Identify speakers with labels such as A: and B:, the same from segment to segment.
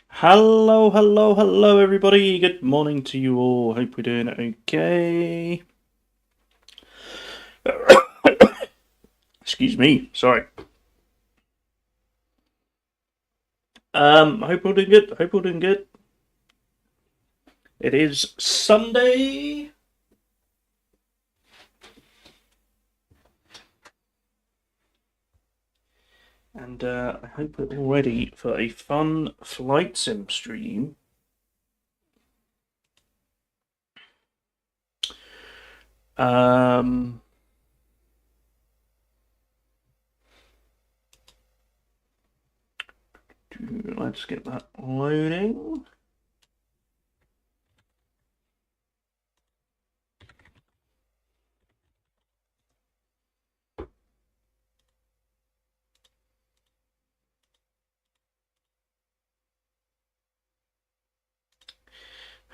A: Hello, hello, hello, everybody. Good morning to you all. Hope we're doing okay. Excuse me. Sorry. Hope we're doing good. Hope we're doing good. It is Sunday, and I hope we're all ready for a fun flight sim stream. Um, let's get that loading.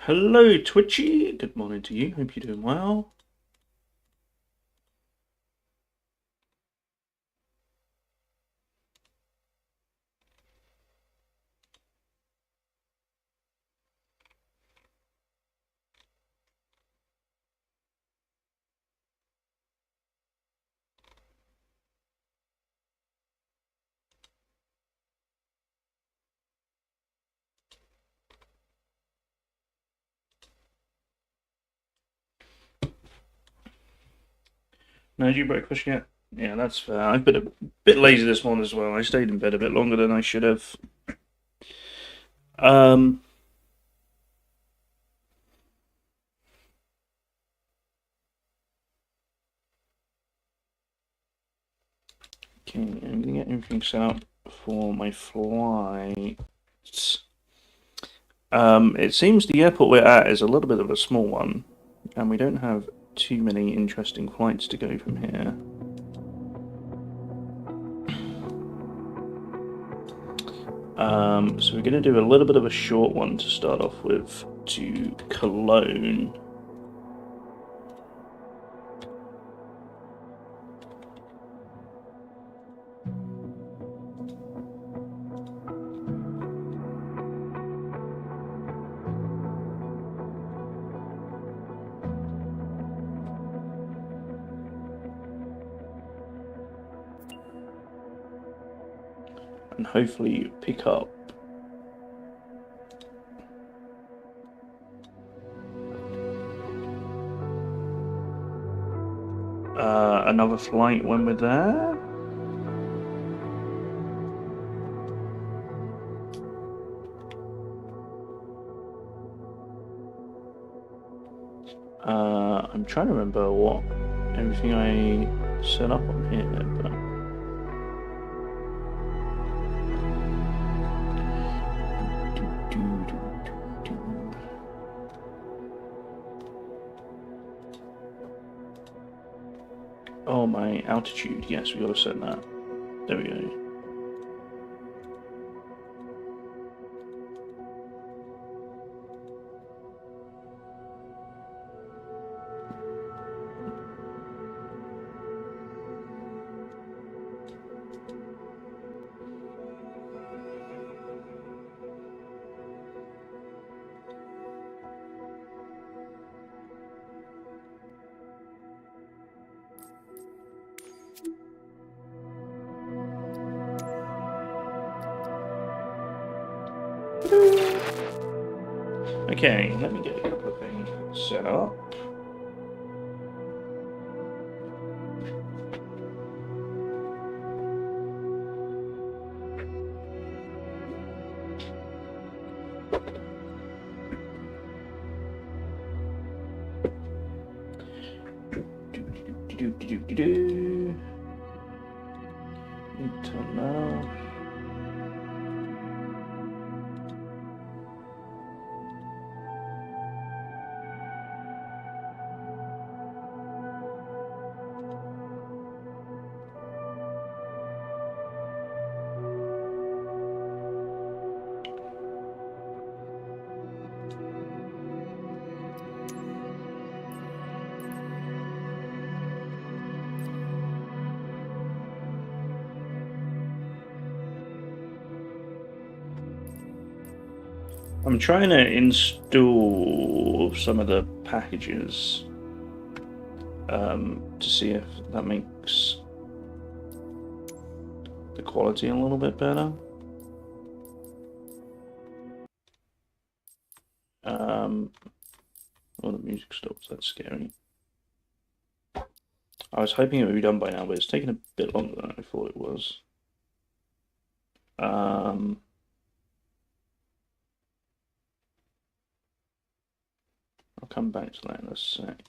A: Hello, Twitchy. Good morning to you. Hope you're doing well. No, did you breakfast yet? Yeah, that's fair. I've been a bit lazy this morning as well. I stayed in bed a bit longer than I should have. Um, okay, I'm gonna get everything set up for my flight. It seems the airport we're at is a little bit of a small one, and we don't have too many interesting flights to go from here. So we're going to do a little bit of a short one to start off with to Cologne. And hopefully pick up another flight when we're there. I'm trying to remember what everything I set up on here, but oh, my altitude. Yes, we got to set that. There we go. Okay, let me get a couple of things set up. Do. Turn that off. I'm trying to install some of the packages to see if that makes the quality a little bit better. Oh, the music stops. That's scary. I was hoping it would be done by now, but it's taken a bit longer than I thought it was. Um, I'll come back to that in a sec.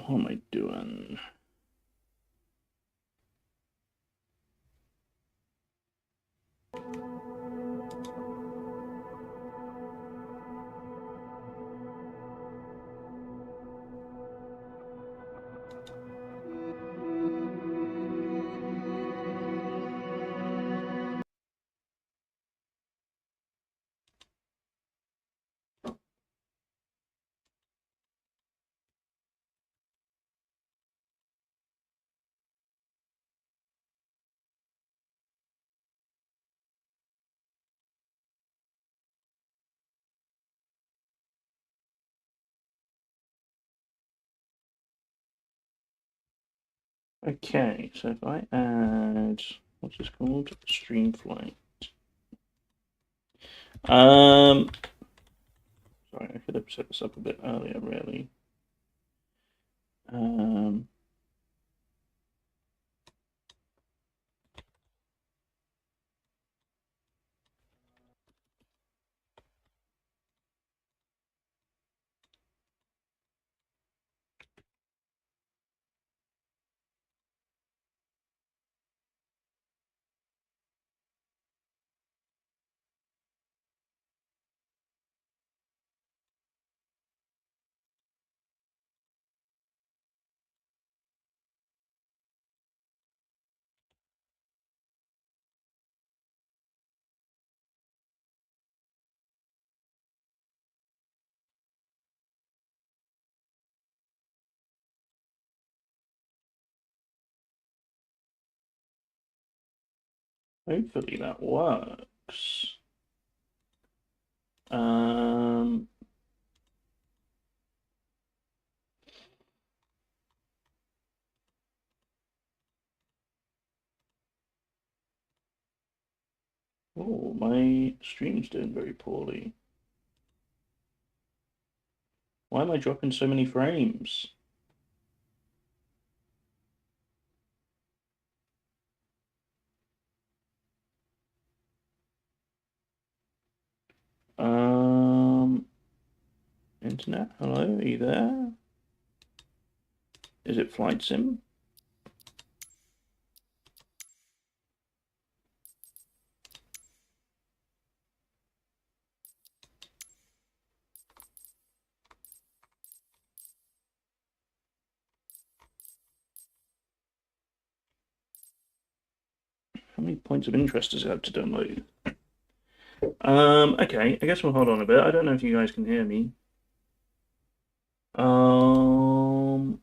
A: What am I doing? Okay, so if I add, what's this called? Streamflight. Um, Sorry, I could have set this up a bit earlier, really. Um, Hopefully that works. Um, oh, my stream's doing very poorly. Why am I dropping so many frames? Um, Internet, hello, are you there? Is it Flight Sim? How many points of interest does it have to download? Okay, I guess we'll hold on a bit. I don't know if you guys can hear me. Um,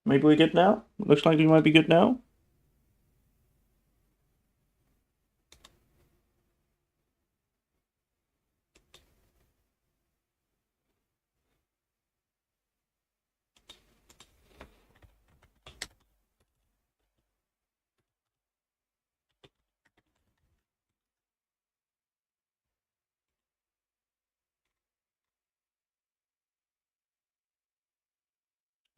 A: Maybe we're good now? Looks like we might be good now.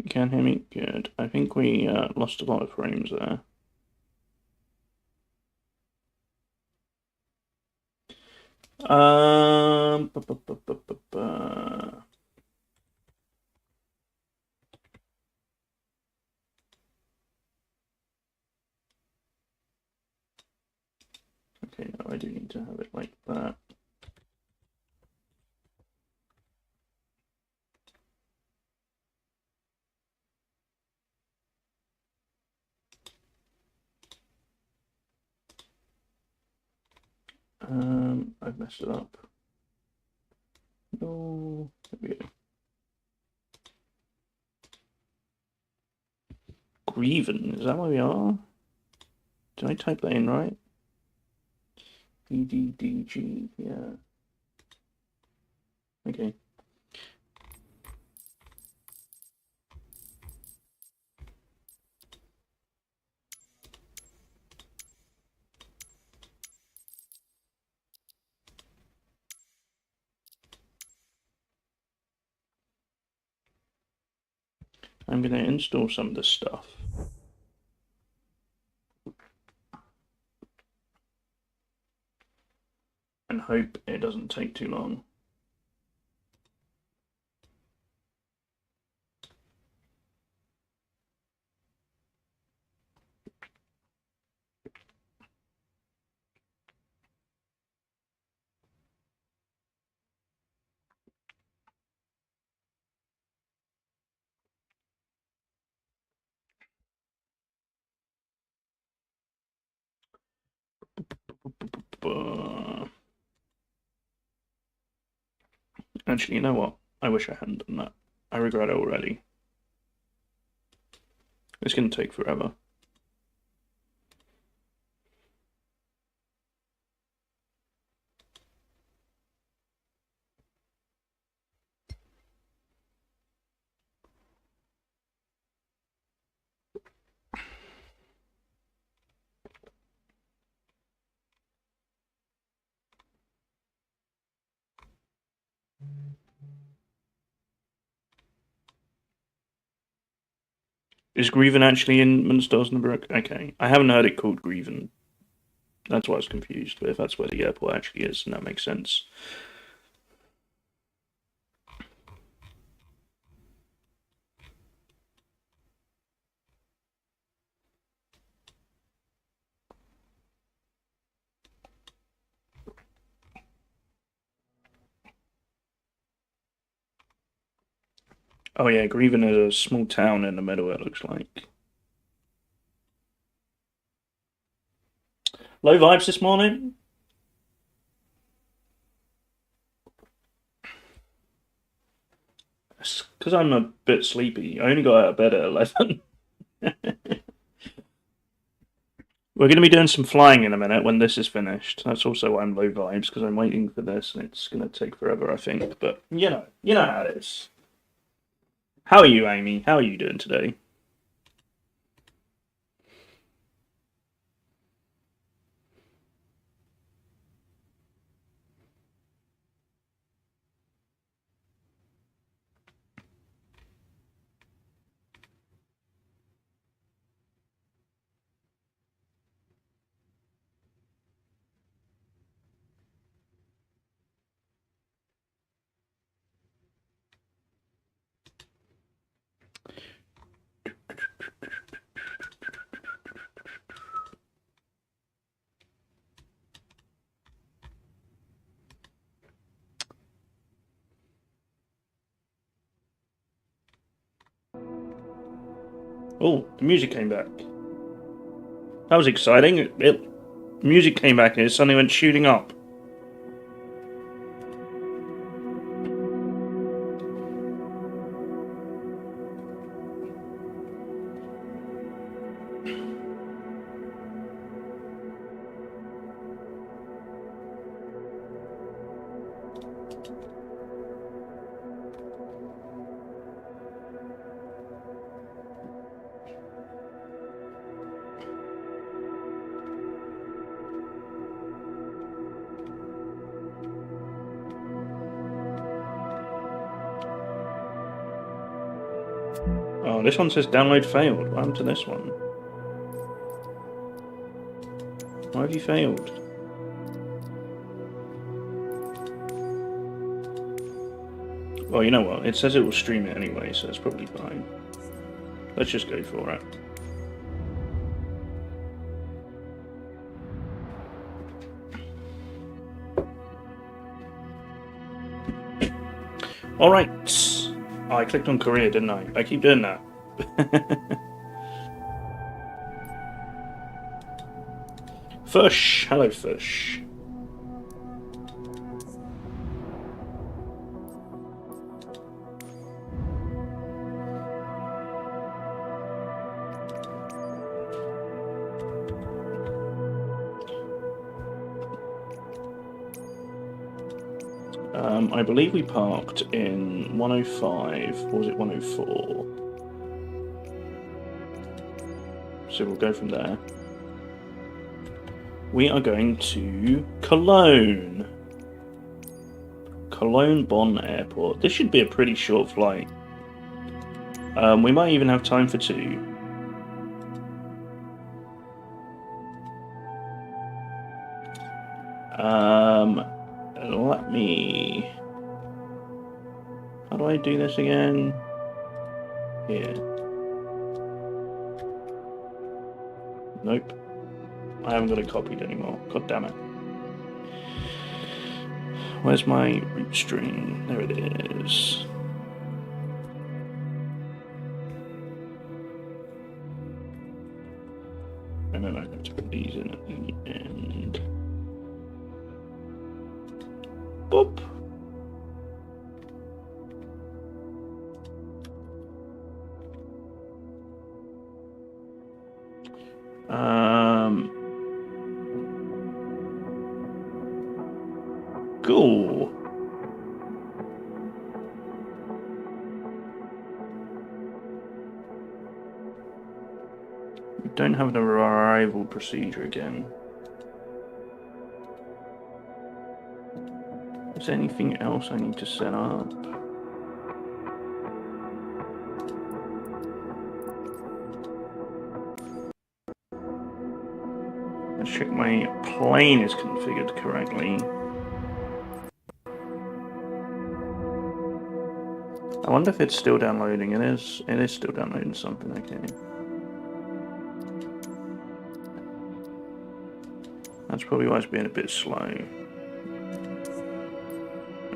A: You can hear me? Good. I think we lost a lot of frames there. Bu- bu- bu- bu- bu- bu. Okay, no, I do need to have it like that. I've messed it up. No, there we go. Grieven, is that where we are? Did I type that in right? EDDG, yeah. Okay. I'm going to install some of this stuff. And hope it doesn't take too long. Actually, you know what? I wish I hadn't done that. I regret it already. It's going to take forever. Is Grieven actually in Munstosnabrück? Okay. I haven't heard it called Grieven. That's why I was confused. But if that's where the airport actually is, then that makes sense. Oh yeah, Grieven is a small town in the middle, it looks like. Low vibes this morning? Because I'm a bit sleepy. I only got out of bed at 11. We're going to be doing some flying in a minute when this is finished. That's also why I'm low vibes, because I'm waiting for this and it's going to take forever, I think. But you know how it is. How are you, Amy? How are you doing today? Oh, the music came back. That was exciting. Music came back and it suddenly went shooting up. Oh, this one says download failed. What happened to this one? Why have you failed? Well, you know what? It says it will stream it anyway, so it's probably fine. Let's just go for it. Alright. Oh, I clicked on Korea, didn't I? I keep doing that. Fush! Hello, Fush. I believe we parked in 105, or was it 104? So we'll go from there. We are going to Cologne. Cologne-Bonn Airport. This should be a pretty short flight. We might even have time for two. Let me... How do I do this again? Here. Nope. I haven't got it copied anymore. God damn it. Where's my root string? There it is. And then I have to put these in at the end. Boop. Cool. We don't have an arrival procedure again. Is there anything else I need to set up? Let's check my plane is configured correctly. I wonder if it's still downloading. It is still downloading something, okay. That's probably why it's being a bit slow.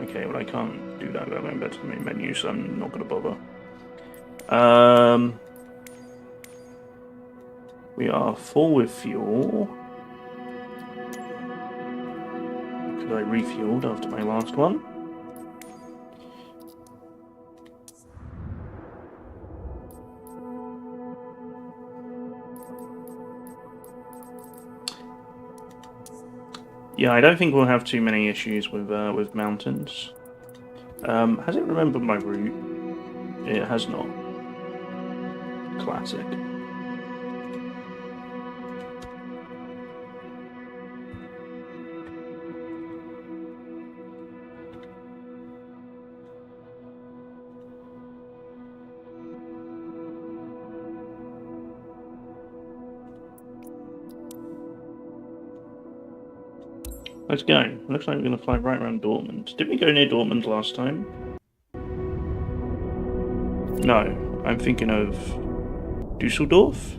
A: Okay, well I can't do that without going back to the main menu, so I'm not going to bother. We are full with fuel. Because I refueled after my last one. Yeah, I don't think we'll have too many issues with mountains. Has it remembered my route? It has not. Classic. Let's go. Looks like we're going to fly right around Dortmund. Did we go near Dortmund last time? No, I'm thinking of Dusseldorf.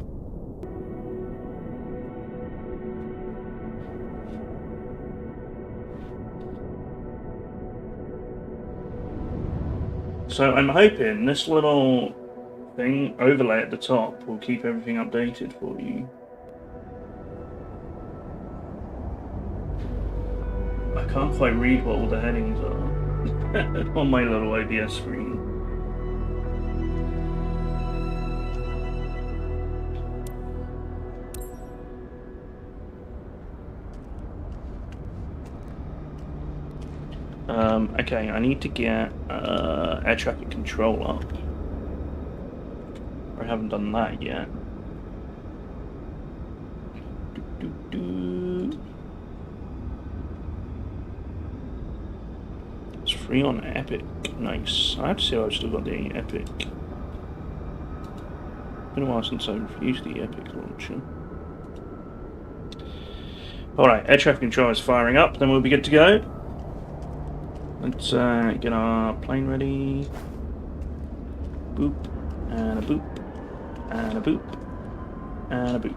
A: So I'm hoping this little thing overlay at the top will keep everything updated for you. I can't quite read what all the headings are on my little OBS screen. Okay, I need to get air traffic control up. I haven't done that yet. It's free on Epic. Nice. I have to see if I've still got the Epic been a while since I've used the Epic launcher. Alright, air traffic control is firing up, then we'll be good to go. Let's get our plane ready. Boop, and a boop, and a boop, and a boop.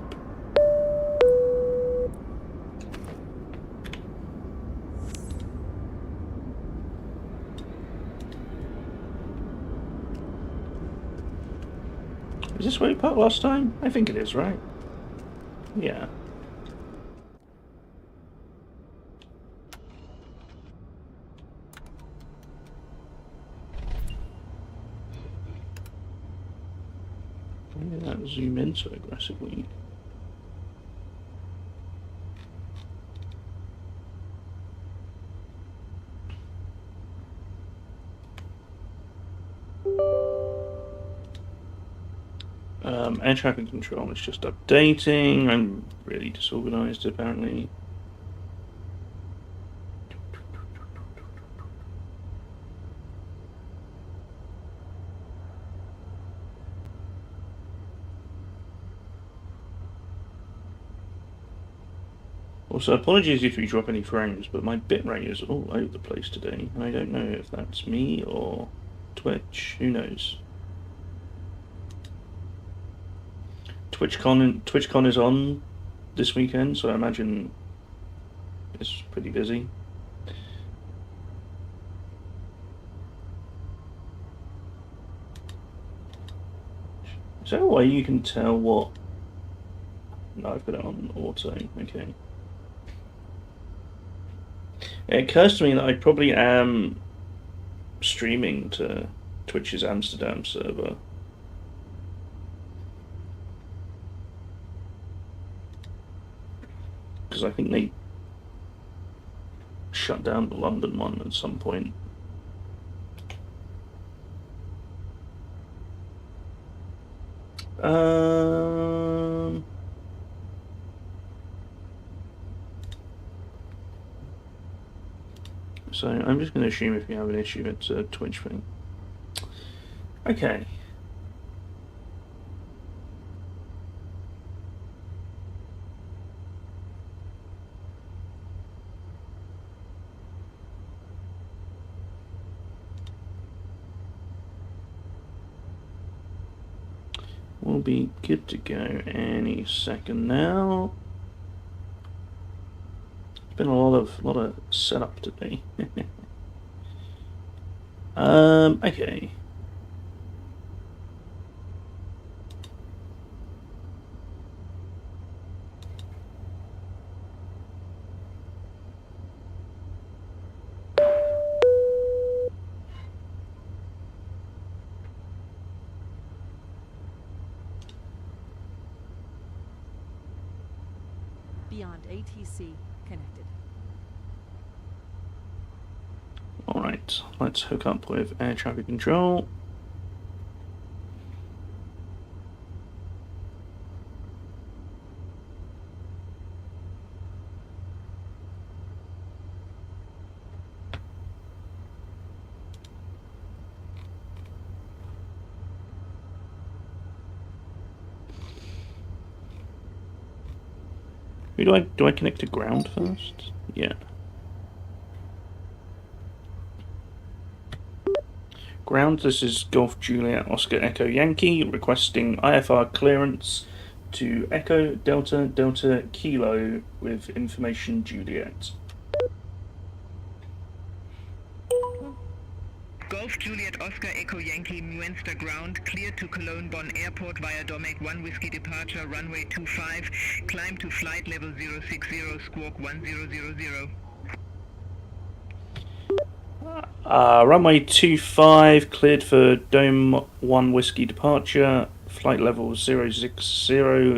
A: Is this where we parked last time? I think it is, right? Yeah. Why did that zoom in so aggressively? Air traffic control is just updating. I'm really disorganized, apparently. Also, apologies if you drop any frames, but my bitrate is all over the place today, and I don't know if that's me or Twitch. Who knows? TwitchCon is on this weekend, so I imagine it's pretty busy. Is there a way you can tell what... No, I've got it on auto, okay. It occurs to me that I probably am streaming to Twitch's Amsterdam server. Because I think they shut down the London one at some point. So I'm just going to assume if you have an issue, it's a Twitch thing. Okay. We'll be good to go any second now. It's been a lot of setup today. Okay.
B: Beyond ATC connected.
A: Alright, let's hook up with air traffic control. Who do I connect to ground first? Yeah. Ground, this is Golf Juliet Oscar Echo Yankee requesting IFR clearance to Echo Delta Delta Kilo with information Juliet.
C: Golf Juliet Oscar Echo Yankee Muenster ground, cleared to Cologne Bonn Airport via Domec 1 Whiskey departure, runway 25, climb to flight level 060, squawk 1000.
A: Runway 25 cleared for Dome 1 Whiskey departure, flight level 060,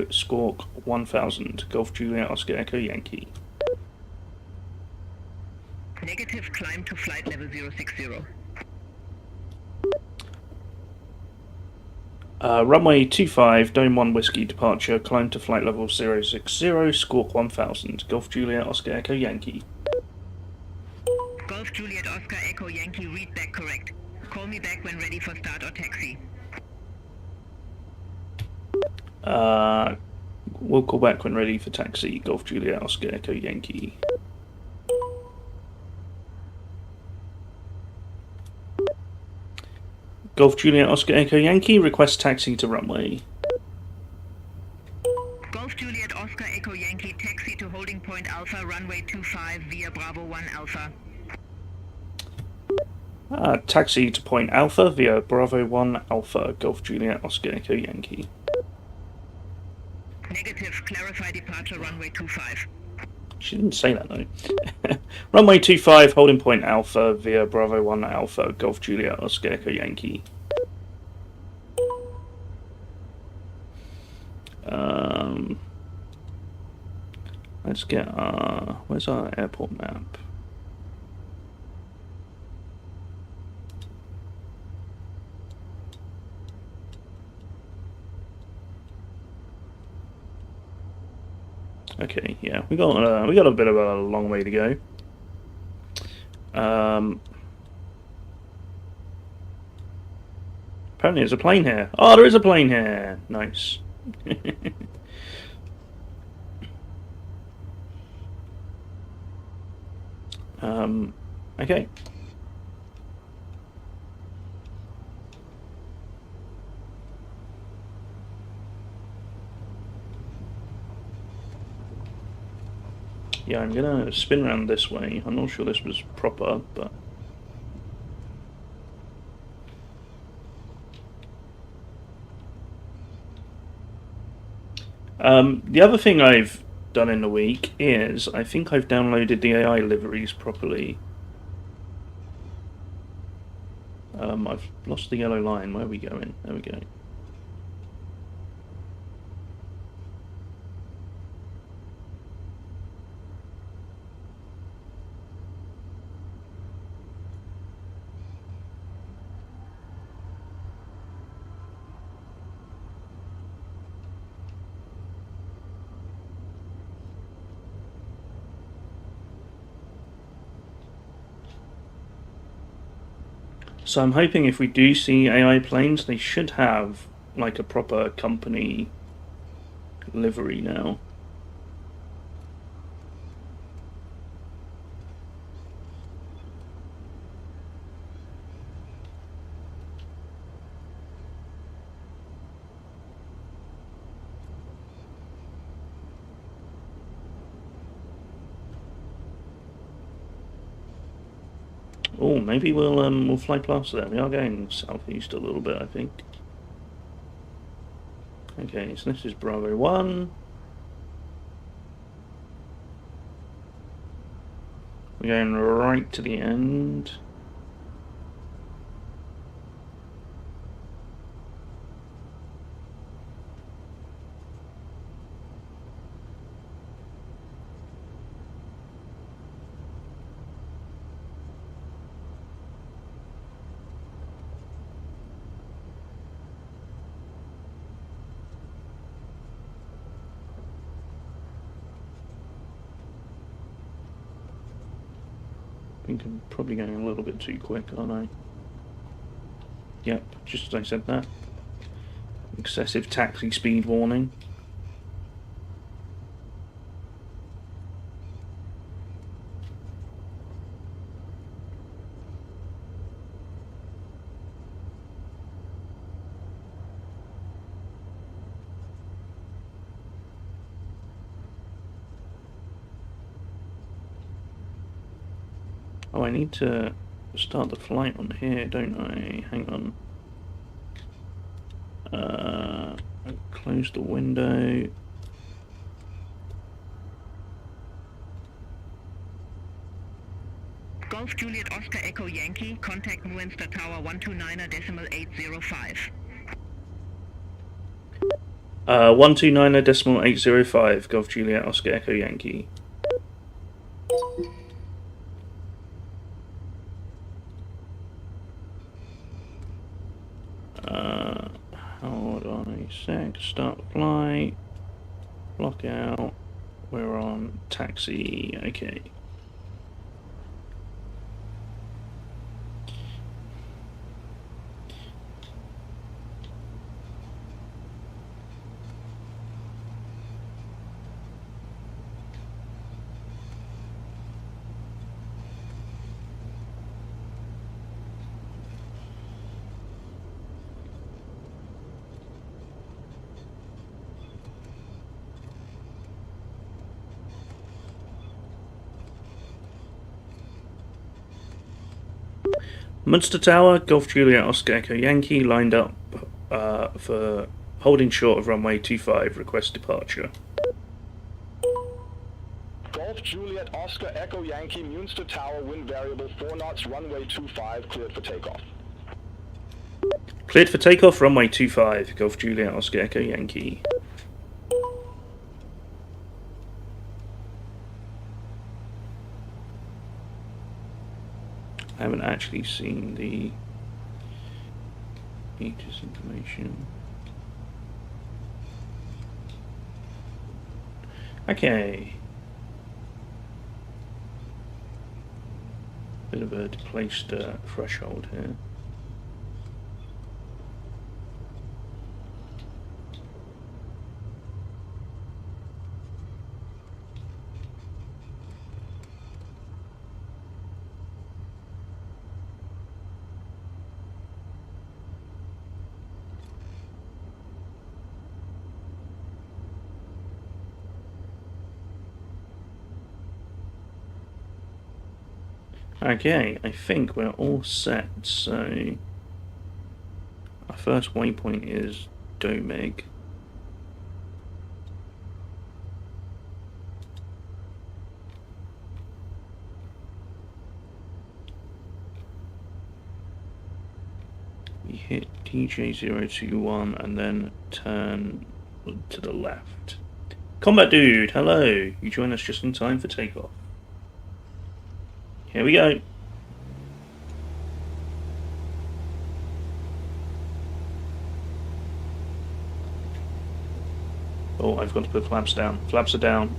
A: squawk 1000, Golf Juliet Oscar Echo Yankee.
C: Negative, climb to flight level 060.
A: Runway 25, Dome 1 Whiskey departure, climb to flight level 060, squawk 1000, Golf Juliet Oscar Echo Yankee.
C: Golf Juliet Oscar Echo Yankee, read back correct. Call me back when ready for start or taxi.
A: We'll call back when ready for taxi. Golf Juliet Oscar Echo Yankee. Golf Juliet Oscar Echo Yankee, request taxi to runway.
C: Golf Juliet Oscar Echo Yankee, taxi to holding point Alpha, runway 25 via Bravo 1 Alpha.
A: Taxi to point Alpha via Bravo 1 Alpha. Golf Juliet Oscar Echo Yankee.
C: Negative, clarify departure runway 25.
A: She didn't say that though. Runway 25, holding point Alpha via Bravo 1 Alpha. Golf Juliet Oscar Echo Yankee. Let's get where's our airport map? Okay, yeah, we got a bit of a long way to go. Apparently there's a plane here. Oh, there is a plane here. Nice. Okay. Yeah, I'm gonna spin around this way. I'm not sure this was proper, but... the other thing I've done in the week is I think I've downloaded the AI liveries properly. I've lost the yellow line. Where are we going? There we go. So I'm hoping if we do see AI planes, they should have like a proper company livery now. Oh, maybe we'll fly past there. We are going southeast a little bit, I think. Okay, so this is Bravo 1. We're going right to the end. I think I'm probably going a little bit too quick, aren't I? Yep, just as I said that. Excessive taxi speed warning. Oh, I need to start the flight on here, don't I? Hang on. Close the window.
C: Golf Juliet Oscar Echo Yankee, contact Muenster Tower 129.805.
A: 129.805, Golf Juliet Oscar Echo Yankee. Hold on a sec, start flight, block out, we're on taxi, okay. Munster Tower, Golf Juliet Oscar Echo Yankee, lined up for holding short of runway 25, request departure.
D: Golf Juliet Oscar Echo Yankee, Munster Tower, wind variable 4 knots, runway 25, cleared for takeoff.
A: Cleared for takeoff, runway 25, Golf Juliet Oscar Echo Yankee. I haven't actually seen the Aegis information. Okay. Bit of a displaced threshold here. Okay, I think we're all set, so our first waypoint is Domeg. We hit DJ021 and then turn to the left. Combat Dude, hello! You join us just in time for takeoff. Here we go. Oh, I've got to put flaps down. Flaps are down.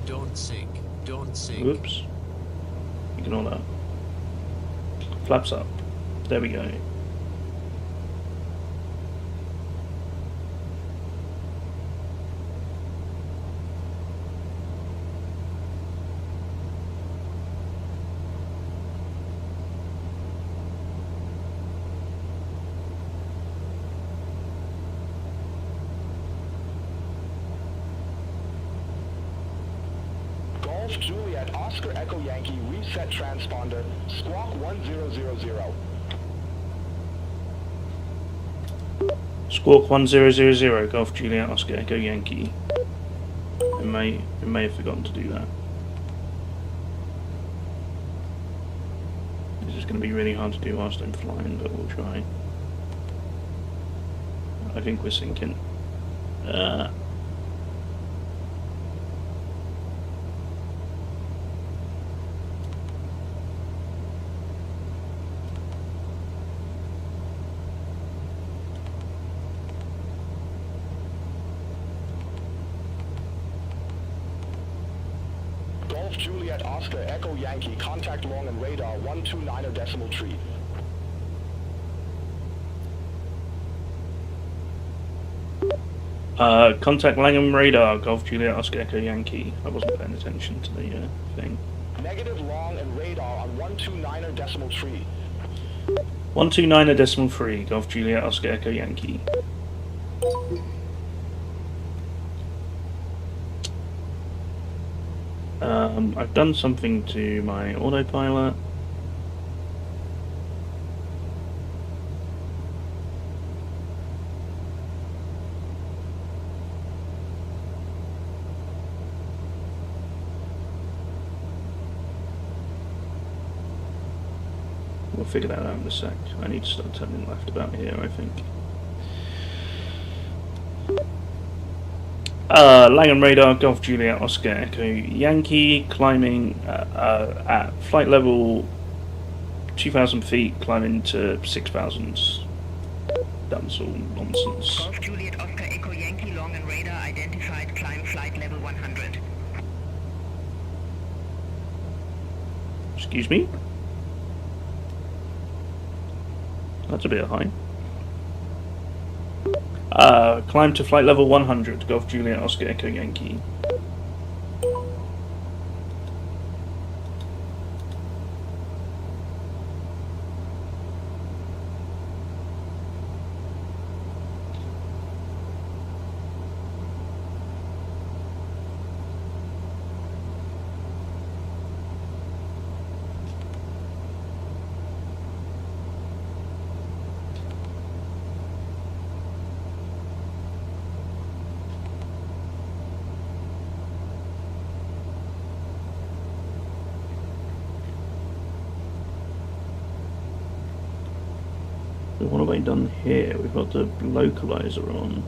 E: Don't sink. Don't sink.
A: Oops. Ignore that. Flaps up. There we go.
D: Golf Juliet Oscar Echo Yankee, reset transponder, squawk 1000.
A: Squawk 1000, Golf Juliet Oscar Echo Yankee. I may have forgotten to do that. This is going to be really hard to do whilst I'm flying, but we'll try. I think we're sinking.
D: Golf Juliet Oscar Echo Yankee, contact long and radar 129 decimal tree.
A: Contact Langham radar, Golf Juliet Oscar Echo Yankee. I wasn't paying attention to the thing.
D: Negative long and radar on 129 decimal tree.
A: 129 decimal 3, Golf Juliet Oscar Echo Yankee. I've done something to my autopilot. We'll figure that out in a sec. I need to start turning left about here, I think. Langham radar, Golf Juliet Oscar Echo Yankee, climbing at flight level 2,000 feet, climbing to 6,000. That's all nonsense.
C: Golf Juliet Oscar Echo Yankee, long and radar identified, climb flight level 100.
A: Excuse me? That's a bit high. Climb to flight level 100, Golf Juliet Oscar Echo Yankee. So what have I done here? We've got the localizer on.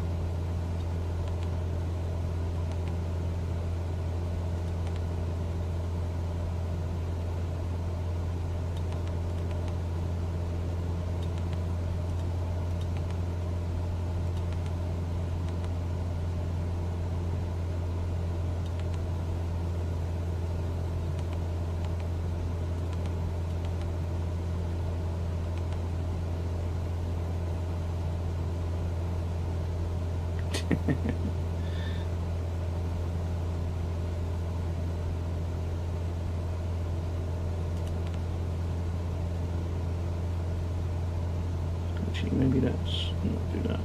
A: Actually, maybe let's not do that.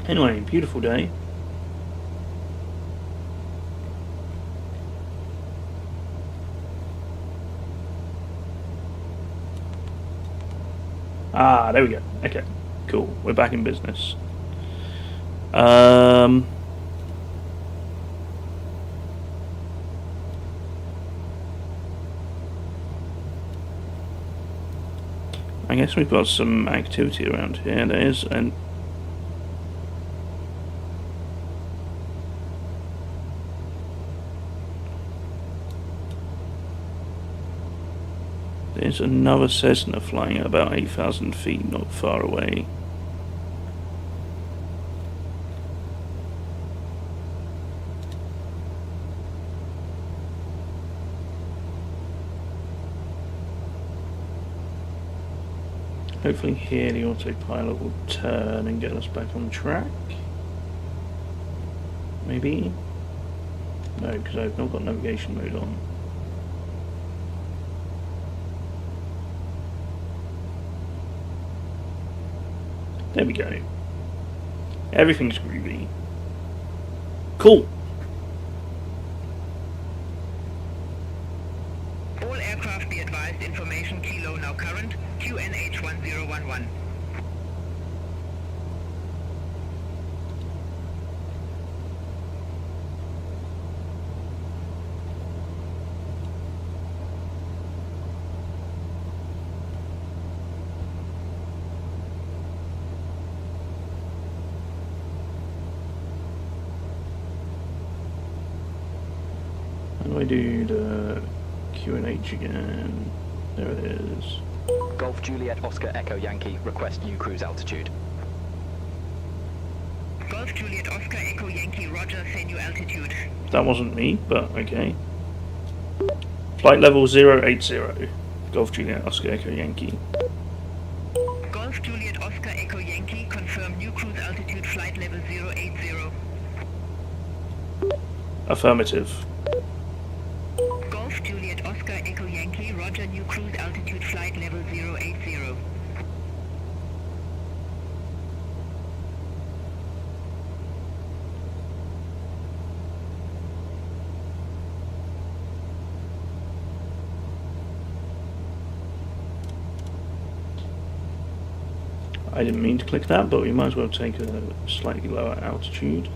A: Anyway, beautiful day. Ah, there we go. Okay, cool. We're back in business. I guess we've got some activity around here. There's an There's another Cessna flying at about 8,000 feet, not far away. Hopefully here the autopilot will turn and get us back on track. Maybe? No, because I've not got navigation mode on. There we go. Everything's groovy. Cool.
C: All aircraft be advised, information kilo now current, QNH 1011.
A: How do I do the QNH again? There it is.
F: Golf Juliet Oscar Echo Yankee, request new cruise altitude.
C: Golf Juliet Oscar Echo Yankee, roger, say new altitude.
A: That wasn't me, but okay. Flight level 080. Golf Juliet Oscar Echo Yankee.
C: Golf Juliet Oscar Echo Yankee, confirm new cruise altitude, flight level 080.
A: Affirmative.
C: Golf Juliet Oscar Echo Yankee, roger, new cruise altitude, flight level 080.
A: I didn't mean to click that, but we might as well take a slightly lower altitude.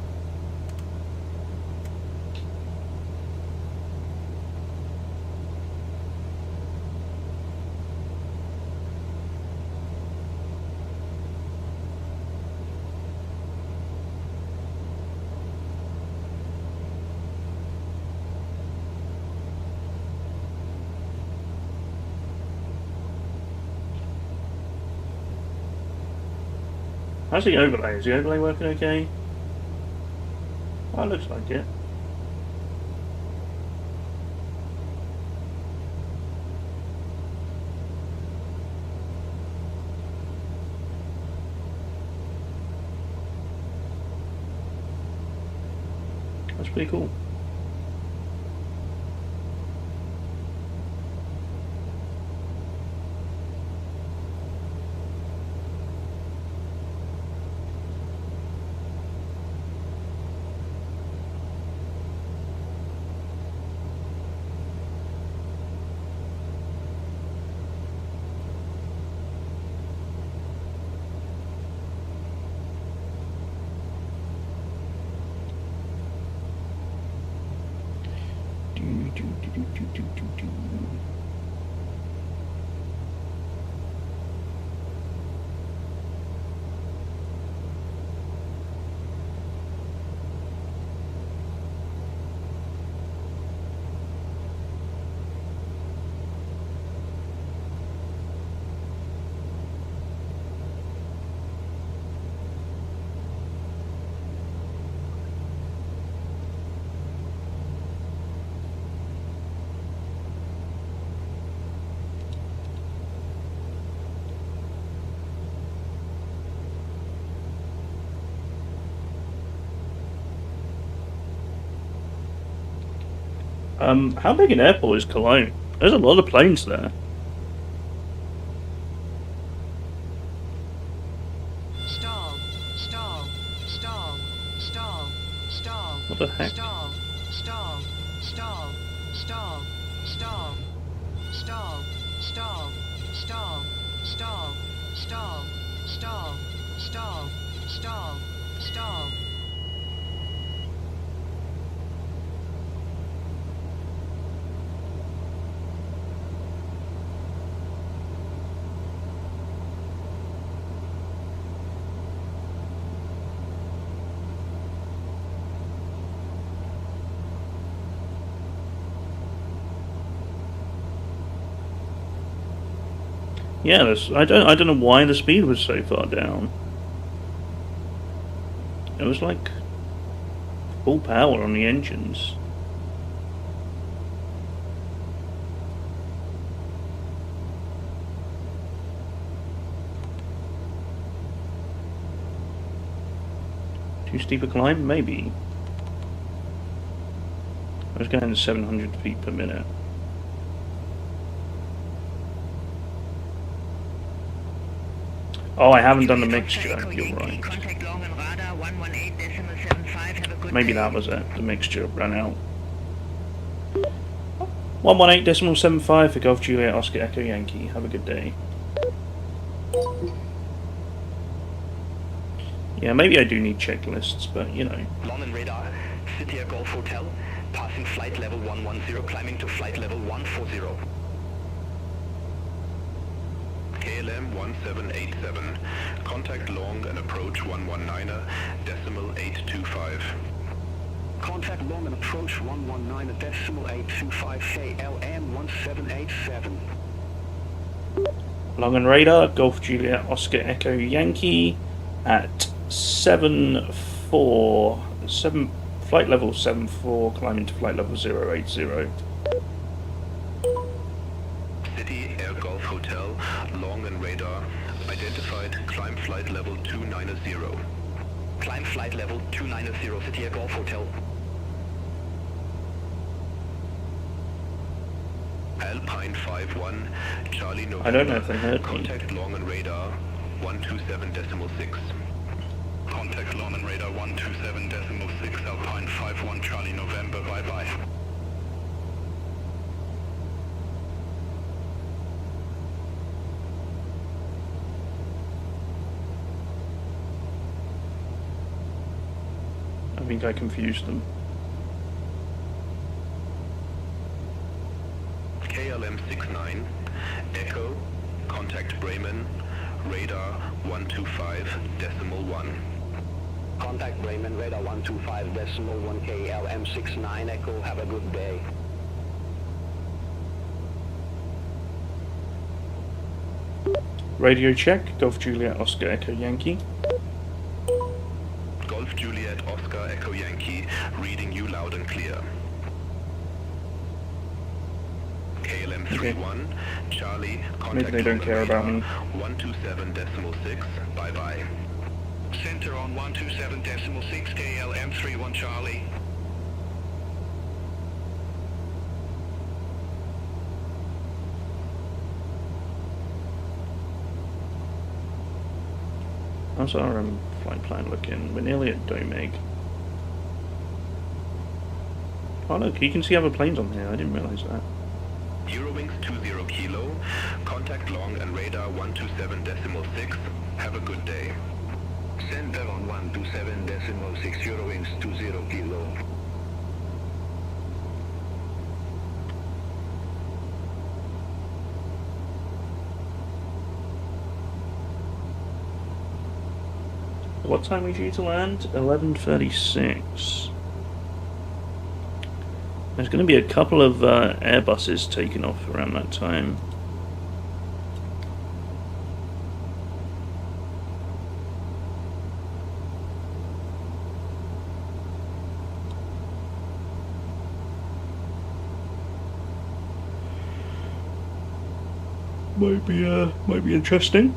A: How's the overlay? Is the overlay working okay? Oh, it looks like it. That's pretty cool. How big an airport is Cologne? There's a lot of planes there.
G: Stall, stall, stall, stall, stall.
A: What the heck?
G: Stall, stall, stall, stall, stall, stall, stall, stall, stall, stall, stall, stall, stall, stall.
A: Yeah, I don't know why the speed was so far down. It was like full power on the engines. Too steep a climb? Maybe. I was going 700 feet per minute. Oh, I haven't done the mixture. You're right.
C: Contact long and radar 118.75. Have a good
A: Maybe
C: day.
A: that was it. The mixture ran out. 118.75 for Golf Juliet Oscar Echo Yankee. Have a good day. Yeah, maybe I do need checklists, but you know.
D: London radar, City Air Golf Hotel, passing flight level 110, climbing to flight level 140. KLM 1787, contact long and approach 119er, decimal 825. Contact long and approach 119er, decimal 825, KLM 1787.
A: Long and radar, Golf Juliet Oscar Echo Yankee at 7 flight level 74, climbing to flight level 080.
D: City Air Golf Hotel, long and radar, identified, climb flight level 290. Climb flight level 290, City Air Golf Hotel. Alpine 51, Charlie November.
A: I don't know if they heard me.
D: Contact long and radar 127.6. Contact long and radar 127.6, Alpine 51, Charlie November, bye bye.
A: I think I confused them.
D: KLM 69, Echo, contact Bremen, radar 125.1. Contact Bremen, radar 125.1, KLM 69, Echo, have a good day.
A: Radio check, Golf Juliet Oscar Echo Yankee.
D: Juliet Oscar Echo Yankee, reading you loud and clear. KLM 31, Charlie, contact
A: Maybe they don't care about me.
D: 127.6, bye bye.
H: Center on 127.6, KLM 31 Charlie.
A: How's our flight plan looking? We're nearly at Domeg. Oh look, you can see other planes on here. I didn't realise that.
D: Eurowings 20 kilo, contact long and radar 127.6, have a good day.
H: Center on 127.6, Eurowings 20 kilo.
A: What time are we due to land? 11:36. There's going to be a couple of Airbuses taking off around that time. Might be interesting.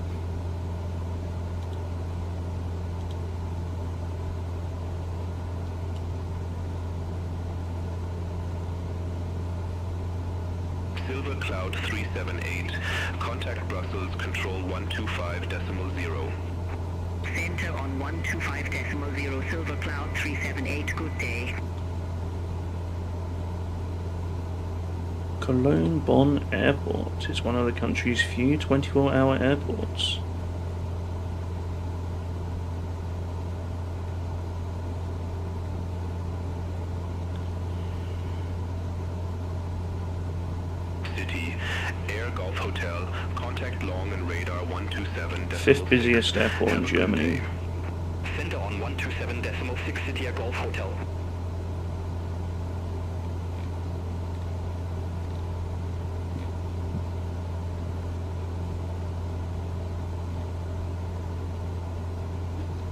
D: Silver Cloud 378, contact Brussels control 125.0.
C: Center on 125.0, Silver Cloud 378, good day.
A: Cologne Bonn Airport is one of the country's few 24-hour airports.
D: City, Air Golf Hotel, contact long and radar 127.6.
A: Fifth busiest airport in Germany.
F: Center on 127.6, City Air Golf Hotel.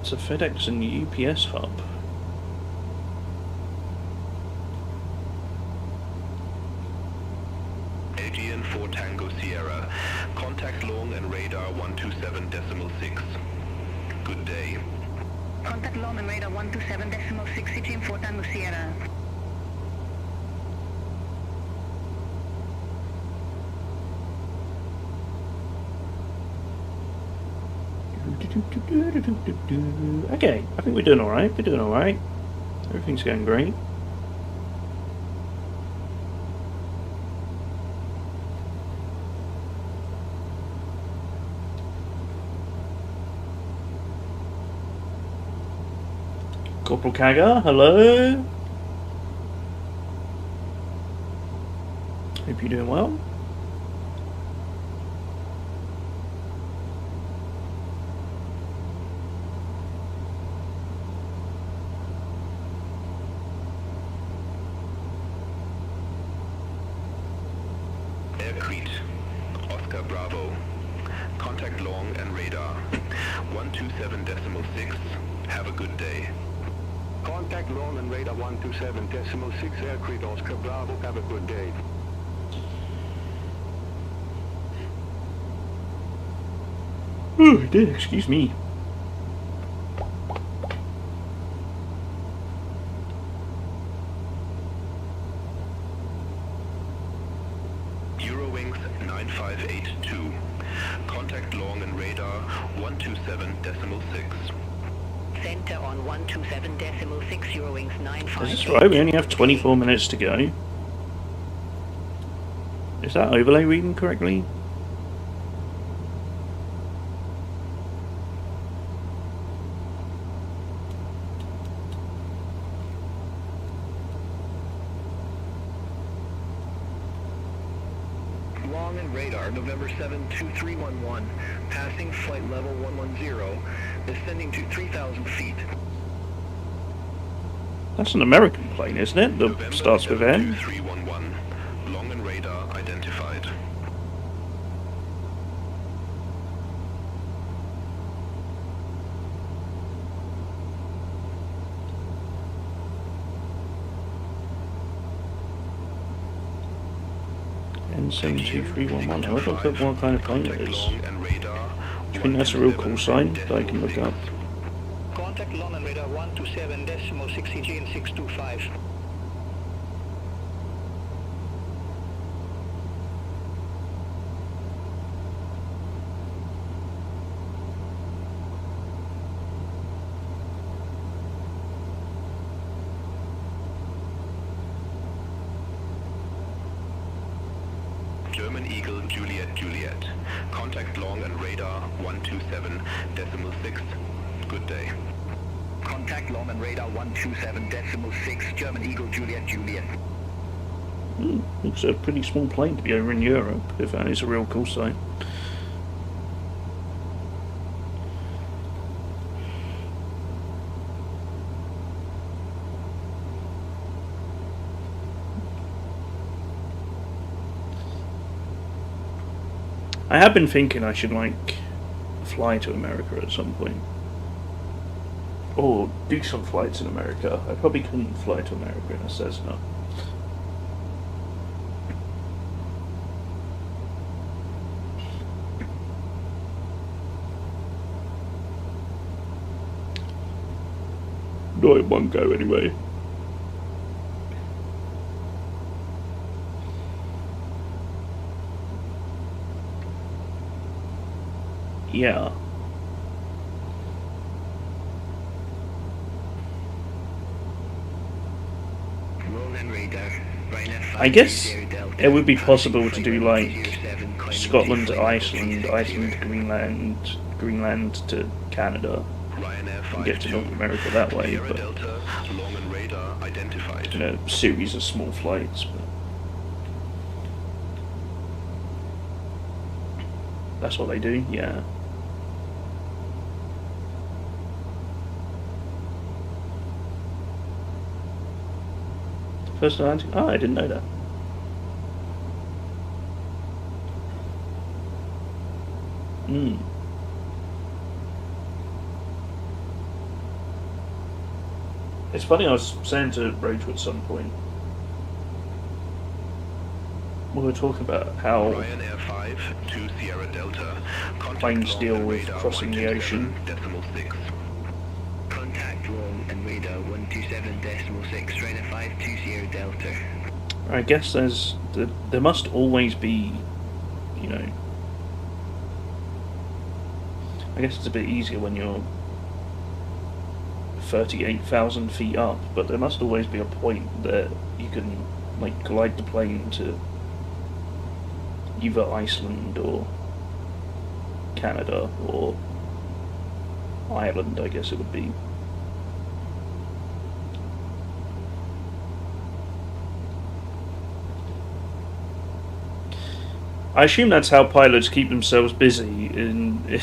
A: It's a FedEx and UPS hub.
D: Aegean 4 Tango Sierra, contact long and radar 127.6. Good day.
C: Contact long and radar 127.6, Aegean 4 Tango Sierra.
A: Okay, I think we're doing alright. We're doing alright. Everything's going great. Corporal Kaga, hello. Hope you're doing well.
D: Air Crete, Oscar Bravo, contact long and radar 127.6. Have a good day.
H: Contact long and radar 127.6, Air Crete Oscar Bravo, have a good day.
A: Oh dear, excuse me.
D: Eurowings 9582, contact long and radar 127.6.
C: Center on 127.6, Eurowings 95.
A: Is this right? We only have 24 minutes to go. Is that overlay reading correctly?
H: Long and radar, November 7, 2311, passing flight level 110, descending to 3,000 feet.
A: That's an American plane, isn't it? That
D: November
A: starts with M.
D: 2311, long and radar identified.
A: 72311. I would look up what kind of plane it is.
D: Contact long and radar.
A: Do you think that's a real call sign that I can look up?
H: Contact long and radar 127.6 EG and 625.
D: German Eagle Juliet Juliet. Contact long and radar 127.6. Good day.
H: Contact long and radar 127.6 German Eagle Juliet Juliet.
A: Looks a pretty small plane to be over in Europe, if that is a real call sign. I have been thinking I should, like, fly to America at some point. Or do some flights in America. I probably couldn't fly to America in a Cessna. No, it won't go anyway. Yeah. I guess it would be possible to do like Scotland to Iceland, Iceland to Greenland, Greenland to Canada, and get to North America that way, but in a series of small flights. But that's what they do, yeah. First landing? Oh, I didn't know that. It's funny, I was saying to Rachel at some point, we were talking about how
D: Ryanair 5 to Sierra Delta.
A: planes deal with crossing the ocean.
H: Contact long and radar 127.6 Ryanair 5 to Sierra Delta.
A: I guess there must always be, you know, I guess it's a bit easier when you're 38,000 feet up, but there must always be a point that you can, like, glide the plane to either Iceland or Canada or Ireland, I guess it would be. I assume that's how pilots keep themselves busy in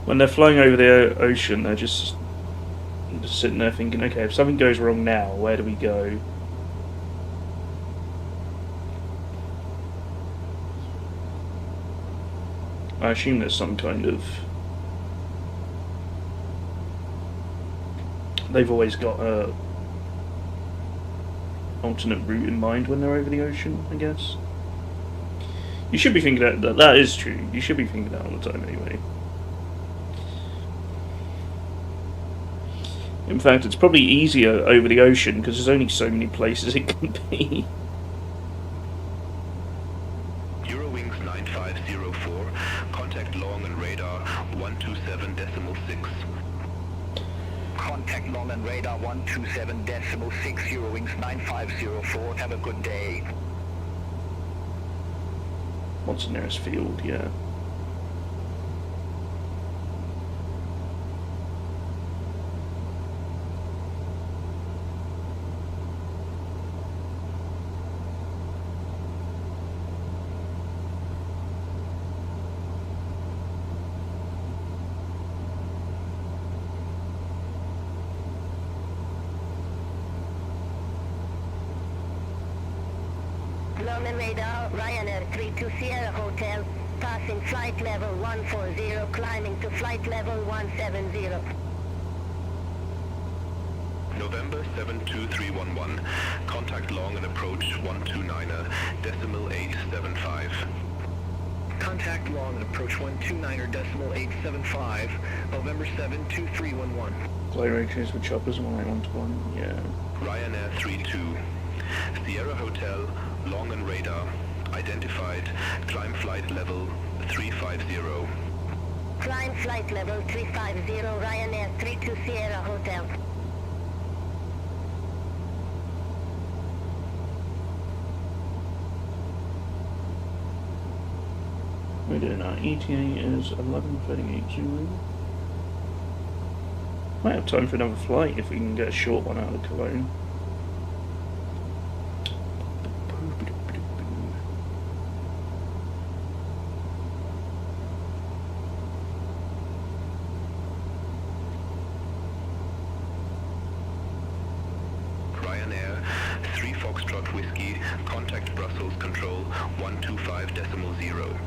A: when they're flying over the ocean. They're just sitting there thinking, okay, if something goes wrong now, where do we go? I assume there's some kind of... They've always got a alternate route in mind when they're over the ocean, I guess. You should be thinking that is true. You should be thinking that all the time anyway. In fact, it's probably easier over the ocean because there's only so many places it can be.
D: Eurowings 9504, contact long and radar 127.6.
H: Contact long and radar 127.6 Eurowings 9504. Have a good day.
A: What's the nearest field? Yeah.
I: London radar, Ryanair 32 Sierra Hotel, passing flight level 140, climbing to flight level 170.
D: November 72311. Contact long and approach 129er, decimal 875.
H: Contact long and approach 129er decimal 875, November 7, 2311.
A: Glide ratios with choppers 181 to 1, yeah.
D: Ryanair 32. Sierra Hotel, long and radar. Identified, climb flight level 350.
I: Climb flight level 350, Ryanair 32 Sierra Hotel.
A: We're doing our ETA is 11:38 Zulu. Might have time for another flight if we can get a short one out of Cologne.
D: Ryanair 3 Foxtrot Whiskey, contact Brussels Control 125.0.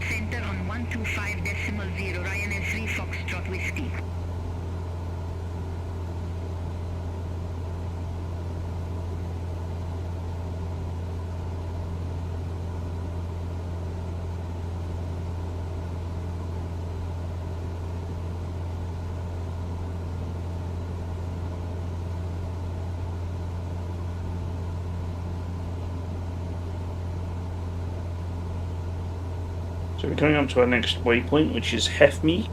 C: Center on 125.0, Ryanair 3 Foxtrot Whiskey.
A: So we're coming up to our next waypoint, which is Hefme.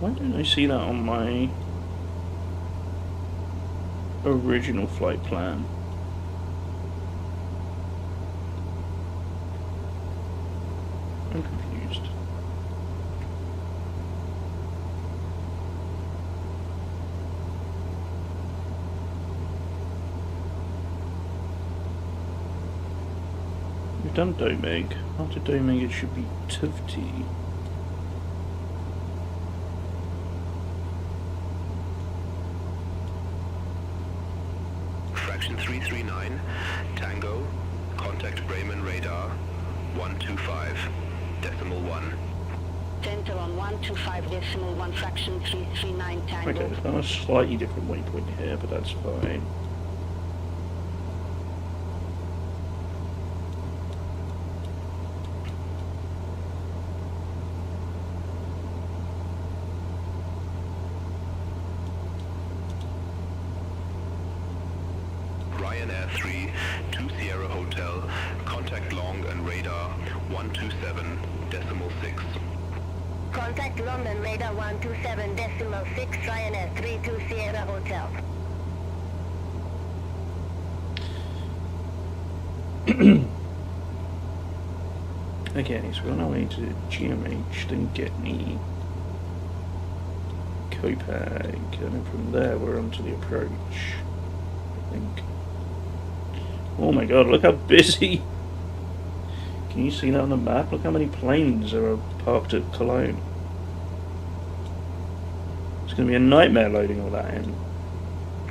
A: Why don't I see that on my original flight plan? I'm confused. We've done Domeg. After Domeg it should be Tivti.
D: Fraction 339, Tango, contact Bremen radar 125.1.
I: Center on 125.1 fraction 339 Tango.
A: Okay, so I'm a slightly different waypoint here, but that's fine.
D: Ryanair 3, 2 Sierra Hotel, contact long and radar 127.6.
I: Contact London radar 127.6, Ryanair 32 Sierra Hotel.
A: Okay, so we're on our way to GMH, then Getney, Copenhagen, and then from there we're on to the approach, I think. Oh my god, look how busy! Can you see that on the map? Look how many planes are parked at Cologne. It's going to be a nightmare loading all that in.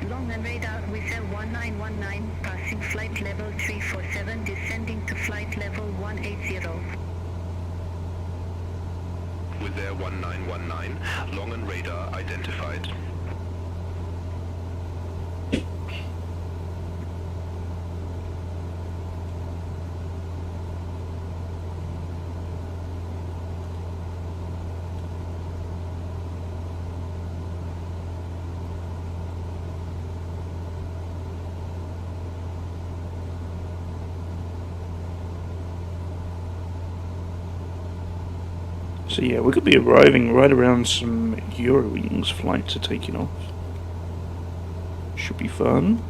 C: Long and radar, Wizz Air 1919, passing flight level 347, descending to flight level 180.
D: Wizz Air 1919, long and radar identified.
A: So yeah, we could be arriving right around some Eurowings flights are taking off. Should be fun.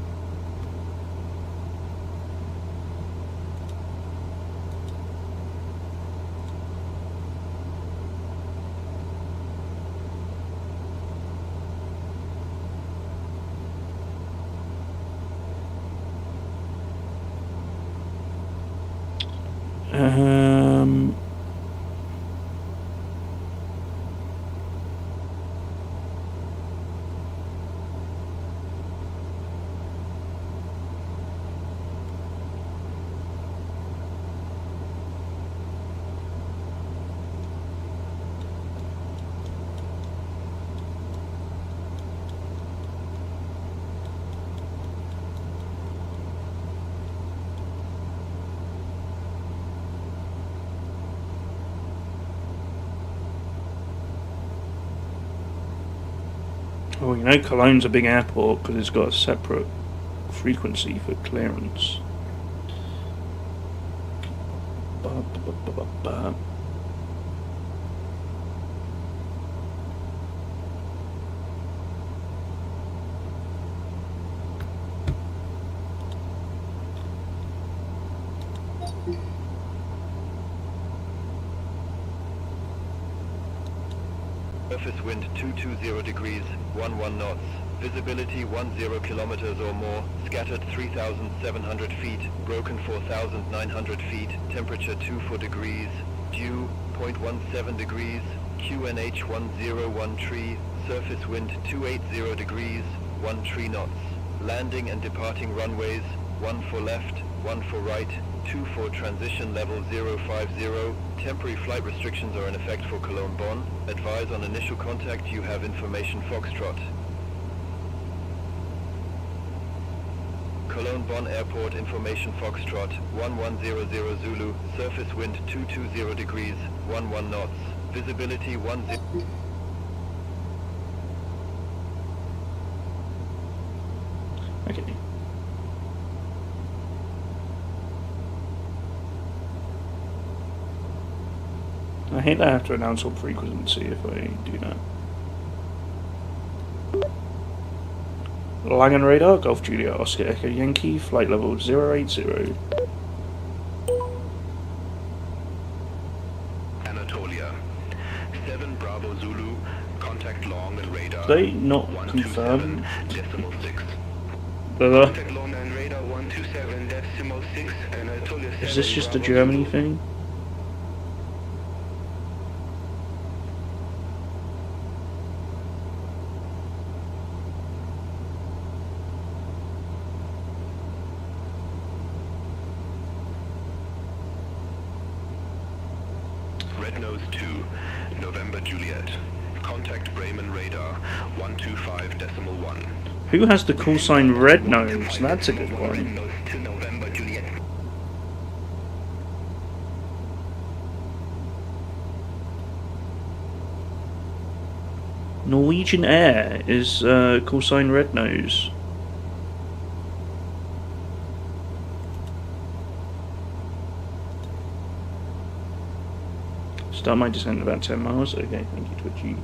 A: Well, you know, Cologne's a big airport because it's got a separate frequency for clearance. Ba-ba-ba-ba-ba.
D: Surface wind 220 degrees, 11 knots. Visibility 10 kilometers or more. Scattered 3,700 feet. Broken 4,900 feet. Temperature 24 degrees. Dew 0.17 degrees. QNH 1013. Surface wind 280 degrees, 13 knots. Landing and departing runways 1 for left, 1 for right, 2 for transition level 050. Temporary flight restrictions are in effect for Cologne Bonn. Advise on initial contact you have information Foxtrot. Cologne Bonn Airport information Foxtrot 1100 Zulu. Surface wind 220 degrees, 11 knots. Visibility 10.
A: Okay. I hate that I have to announce on frequency if I do that. Langen radar, Golf Juliet, Oscar Echo Yankee, flight level 080.
D: Anatolia 7 Bravo Zulu. Contact long and radar.
A: They not confirmed.
D: 127.6.
H: Contact long and radar 127.6 Anatolia 7.
A: Is this just a
H: Bravo
A: Germany
H: Zulu.
A: thing?
D: Red Nose 2, November Juliet. Contact Bremen radar 125.1.
A: Who has the call sign Red Nose? That's a good
H: Red
A: one.
H: Nose 2, November Juliet.
A: Norwegian Air is call sign Red Nose. Start my descent in about 10 miles. Okay, thank you, Twitchy.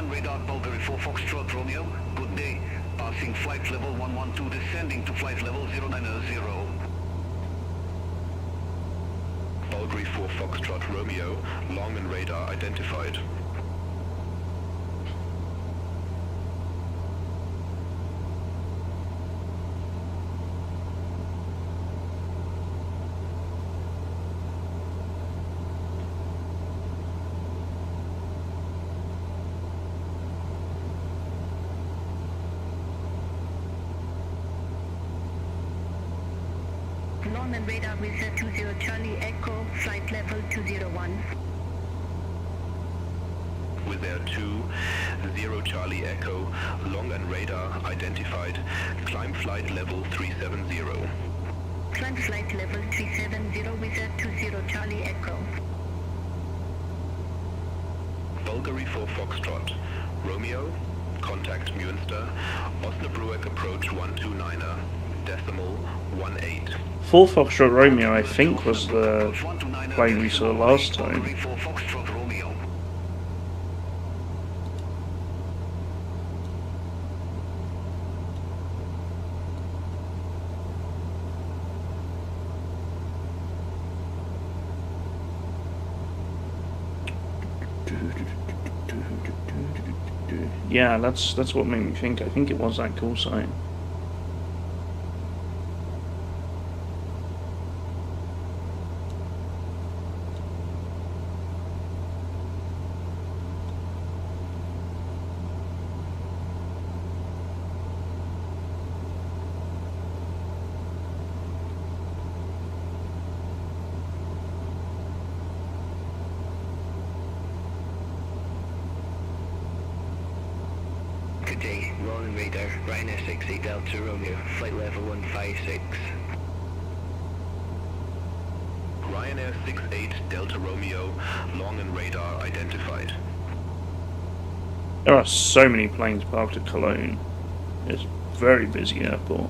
D: Radar Bulgari 4 Foxtrot Romeo. Good day. Passing flight level 112, descending to flight level 090. Bulgari 4 Foxtrot Romeo. Longman radar identified.
I: Longman radar with 20 Charlie Echo, flight level 201.
D: With their 20 Charlie Echo, long and radar identified. Climb flight level 370.
I: Climb flight level 370 with a 20 Charlie Echo.
D: Bulgari 4 Foxtrot. Romeo, contact Münster. Osnabrück approach 129er. Decimal 18.
A: 4 Foxtrot Romeo, I think, was the plane we saw last time.
D: Bulgari 4 Foxtrot Romeo.
A: Yeah, that's what made me think. I think it was that call sign.
H: day, long and radar, Ryanair 68 Delta Romeo, flight level 156.
D: Ryanair 68 Delta Romeo, long and radar identified.
A: There are so many planes parked at Cologne. It's a very busy airport.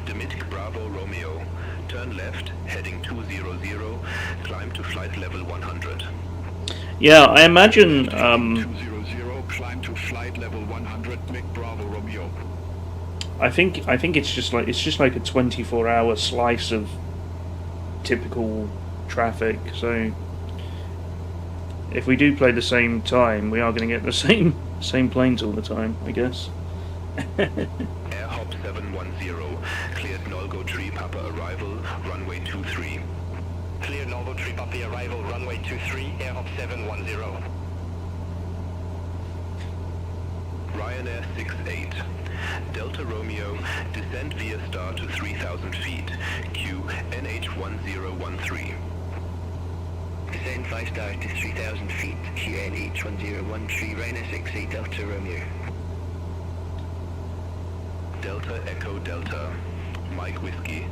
D: Dimitic Bravo Romeo, turn left, heading 200, climb to flight level 100.
A: Yeah, I imagine
H: 200, climb to flight level 100, Mick Bravo Romeo.
A: I think it's just like a 24-hour slice of typical traffic. So if we do play the same time, we are going to get the same planes all the time, I guess.
D: Airhop 710, cleared Nolgo Tree Papa arrival, runway 23.
H: Clear Novo Tree Puppy arrival, runway 23, Airhop 710.
D: Ryanair 68. Delta Romeo, descend via star to 3,000 feet. Q NH1013.
H: Descend 5 star to 3,000 feet, QNH1013, Ryanair 68 Delta Romeo.
D: Delta Echo Delta. Mike Whiskey,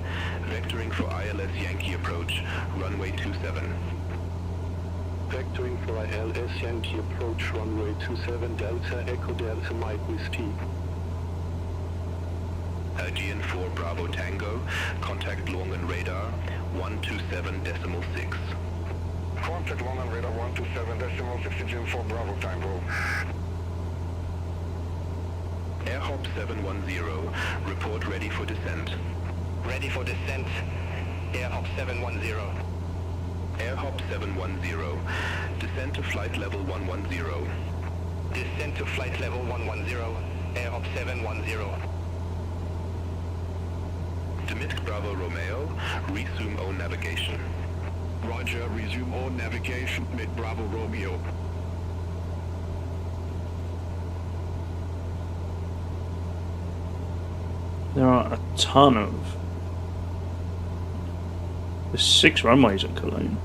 D: vectoring for ILS Yankee approach, runway 27.
H: Vectoring for ILS Yankee approach, runway 27, Delta Echo Delta Mike Whiskey.
D: Aegean 4 Bravo Tango, contact long and radar, 127.6.
H: Contact long and radar 127.6, Aegean 4 Bravo Tango.
D: Airhop 710, report ready for descent.
H: Ready for descent, Airhop 710.
D: Airhop 710, descend to flight level 110.
H: Descent to flight level 110, Airhop 710.
D: Dimitic Bravo Romeo, resume O navigation.
H: Roger, resume all navigation, mid Bravo Romeo.
A: there are a ton of. There's 6 runways at Cologne.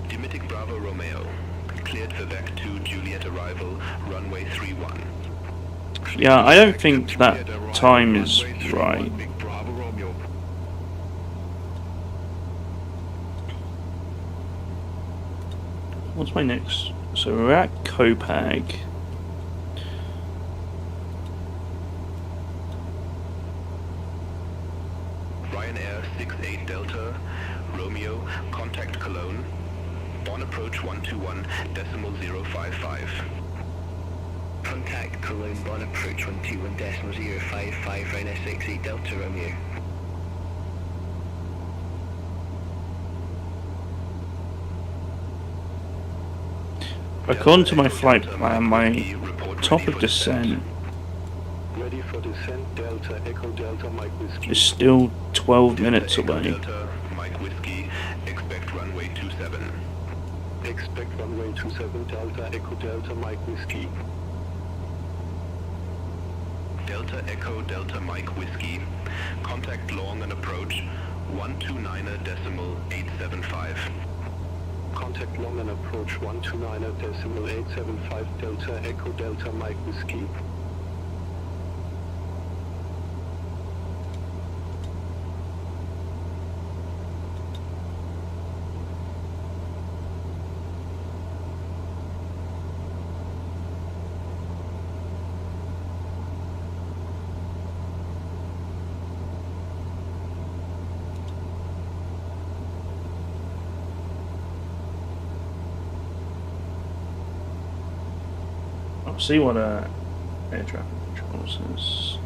D: Dimitic Bravo Romeo, cleared for VEC 2 Juliet arrival, runway 31.
A: Yeah, I don't think that time is right. What's my next? So we're at Copag.
D: Ryanair 68 Delta, Romeo, contact Cologne. On approach 121.055.
H: Contact Cologne, Bon approach 121.055, Ryanair 68 Delta Romeo.
A: According to my flight plan, my top of descent
H: Ready for descent, Delta Echo Delta Mike Whiskey.
A: is still 12 minutes away.
D: Delta, Mike Whiskey, expect runway 27.
H: Expect runway 27, Delta Echo Delta Mike Whiskey.
D: Delta Echo Delta Mike Whiskey, contact long and approach 129.875.
H: Contact long and approach 129.875, Delta Echo Delta Mike Whiskey.
A: I'll see what air traffic control says.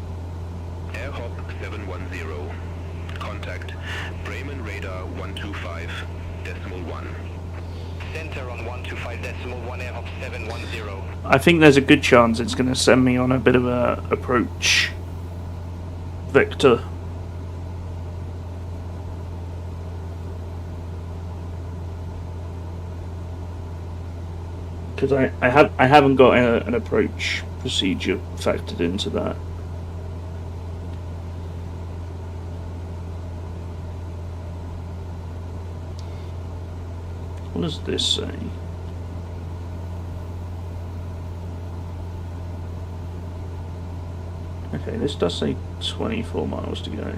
D: Airhop 710, contact Bremen Radar 125.1.
H: Center on 125.1, Airhop 710.
A: I think there's a good chance it's going to send me on a bit of a approach vector. because I haven't got an approach procedure factored into that. What does this say? Okay, this does say 24 miles to go.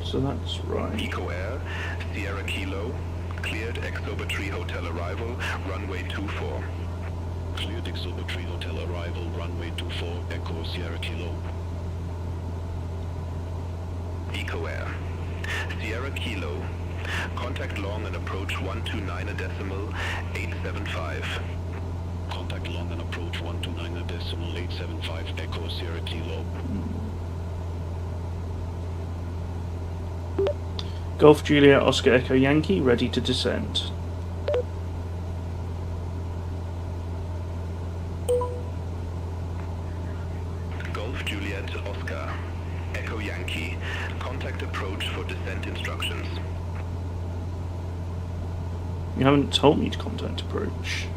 A: So that's right.
D: Eco Air, Sierra Kilo, cleared Exobatry Hotel arrival, runway 24.
J: Cleared Exobatry Hotel arrival, runway 24, Echo Sierra Kilo.
D: Eco Air, Sierra Kilo, contact long and approach 129.875.
J: Contact long and approach 129.875, Echo Sierra Kilo.
A: Golf Juliet Oscar Echo Yankee, ready to descend.
D: Golf Juliet Oscar, Echo Yankee, contact approach for descent instructions.
A: You haven't told me to contact approach.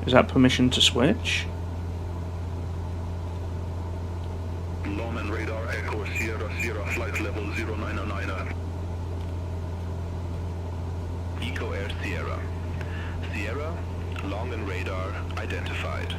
A: Is that permission to switch?
J: Lawman radar, Echo Sierra Sierra, flight level 0909.
D: Eco Air Sierra. Sierra, long and radar identified.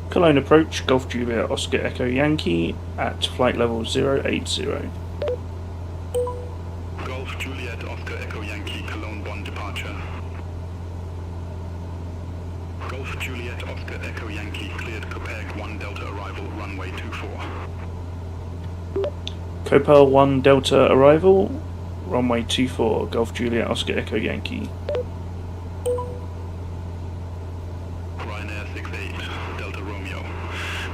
A: Cologne approach, Golf Juliet Oscar Echo Yankee at flight level 080.
J: Golf Juliet Oscar Echo Yankee, Cologne Bonn departure. Golf Juliet Oscar Echo Yankee, cleared Copeg 1 Delta arrival, runway 24.
A: Copel 1 Delta arrival, runway 24, Golf Juliet Oscar Echo Yankee.
J: Ryanair 68, Delta Romeo.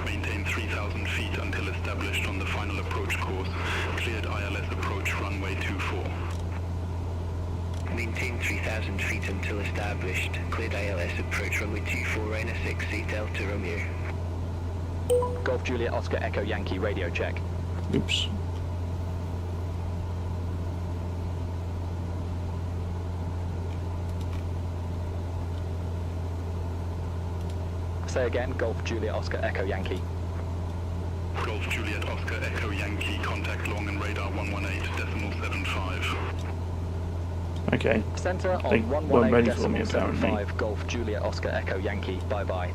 J: Maintain 3,000 feet until established on the final approach course. Cleared ILS approach, runway 24.
H: Maintain 3,000 feet until established. Cleared ILS approach runway 24, Ryanair 68, Delta Romeo.
F: Golf Juliet Oscar Echo Yankee radio check.
A: Oops.
F: Say again, Golf Juliet Oscar Echo Yankee.
J: Golf Juliet Oscar Echo Yankee, contact long and radar 118.75.
A: Okay.
F: Center
A: They
F: on
A: weren't ready for me, apparently.
F: 118.75, Golf Juliet Oscar Echo Yankee. Bye bye.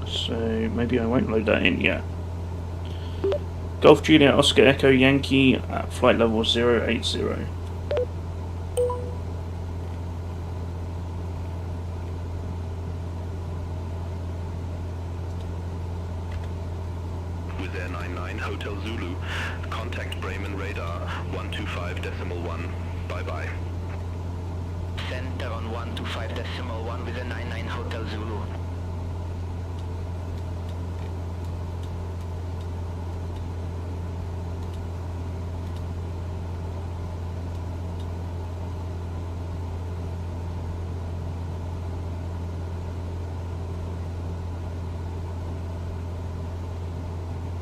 A: So maybe I won't load that in yet. Golf Juliet Oscar Echo Yankee at flight level 080.
D: With Air 99 Hotel Zulu, contact Bremen radar 125.1. Bye bye.
H: Center on 125.1 with a 99 Hotel Zulu.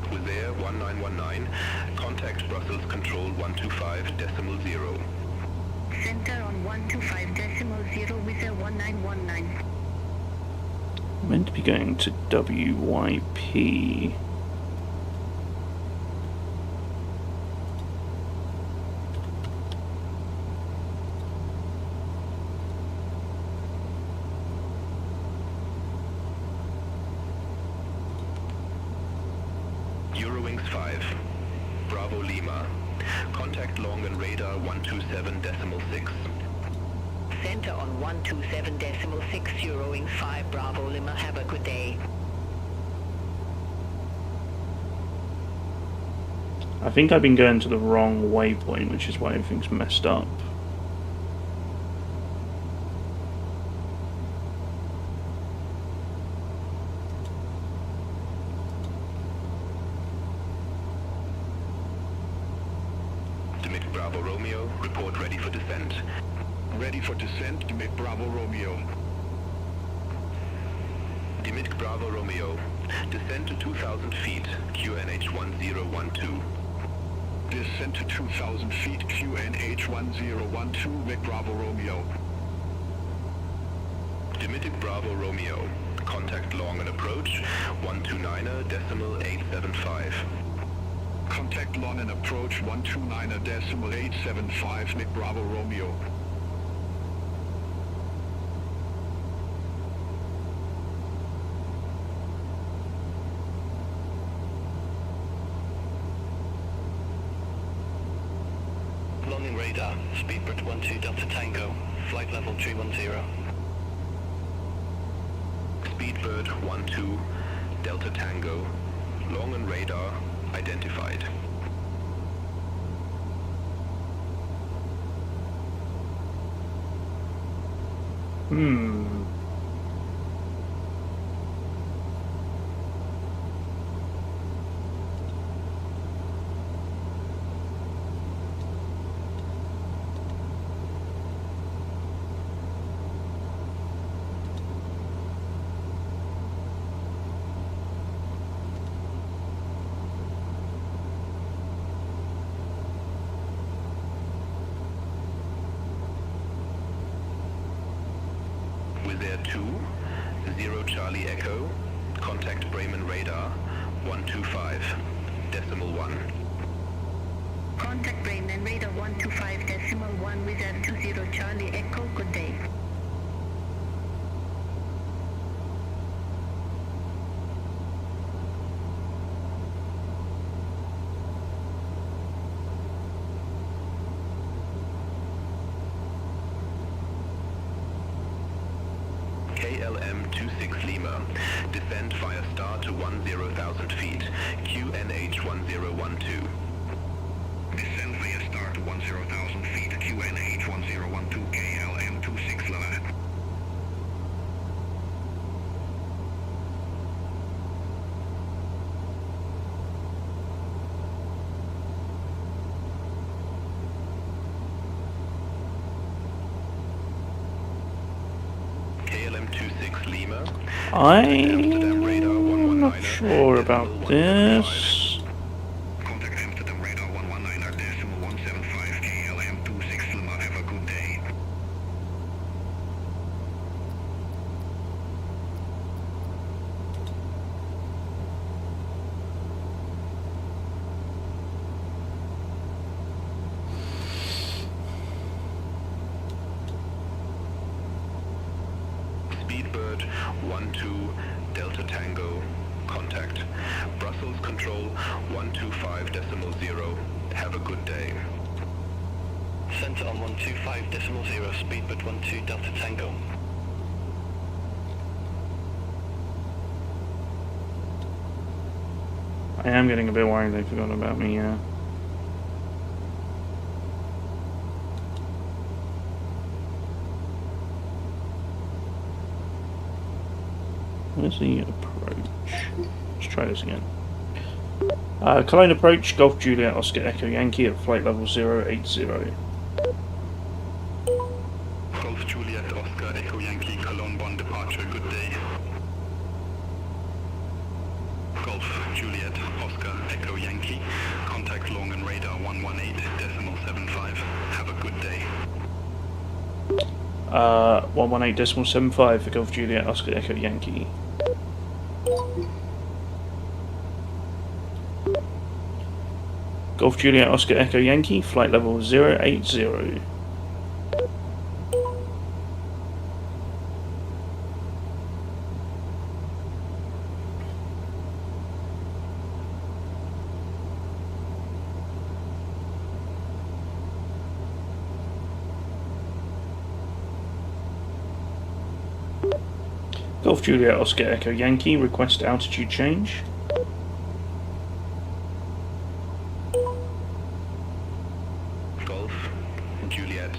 D: With Air 1919, contact Brussels Control 125.0.
I: Center on 125.0 with a 1919.
A: I'm meant to be going to WYP.
D: Eurowings 5, Bravo Lima, Contact long and radar 127.6.
C: Center on 127.6, Eurowing 5 Bravo Lima. Have a good day.
A: I think I've been going to the wrong waypoint, which is why everything's messed up.
D: Dimit Bravo Romeo, report ready for descent.
H: Ready for descent, Dimit Bravo Romeo.
D: Dimit Bravo Romeo, descend to 2,000 feet, QNH 1012.
H: Descent to 2,000 feet, QNH 1012, Vic Bravo Romeo.
D: Dimitic Bravo Romeo, contact long and approach 129.875.
H: Contact long and approach 129.875, Vic Bravo Romeo.
D: London radar, speedbird 12 Delta Tango, flight level 310. Speedbird 12 Delta Tango, long and radar, identified. Wizz Air 2, 0 Charlie Echo, contact Bremen radar 125.1.
I: Contact Bremen radar 125.1 with a 20 Charlie Echo. Good day.
D: KLM 26 Lima, descend via star to 10,000 feet, QNH 1012.
H: Descend via star to 10,000 feet, QNH 1012, KLM 26 Lima.
D: KLM 26 Lima,
A: I'm not sure about this.
H: Contact Amsterdam radar 119.175, KLM 26 Lima. Have a good day.
D: Speedbird 12 Delta Tango, contact Brussels Control 125.0. Have a good day. Center on 125.0, Speedbird 12 Delta Tango.
A: I am getting a bit worried they forgot about me, yeah. Where's the approach? Let's try this again. Cologne approach, Golf Juliet Oscar Echo Yankee at flight level 080.
J: Golf Juliet Oscar Echo Yankee Cologne Bonn departure, good day. Golf Juliet Oscar Echo Yankee, contact long and radar 118.75. Have a good day.
A: 118.75 for Golf Juliet Oscar Echo Yankee. Golf Juliet Oscar Echo Yankee, flight level 080. Golf Juliet Oscar Echo Yankee, request altitude change.
D: Golf Juliet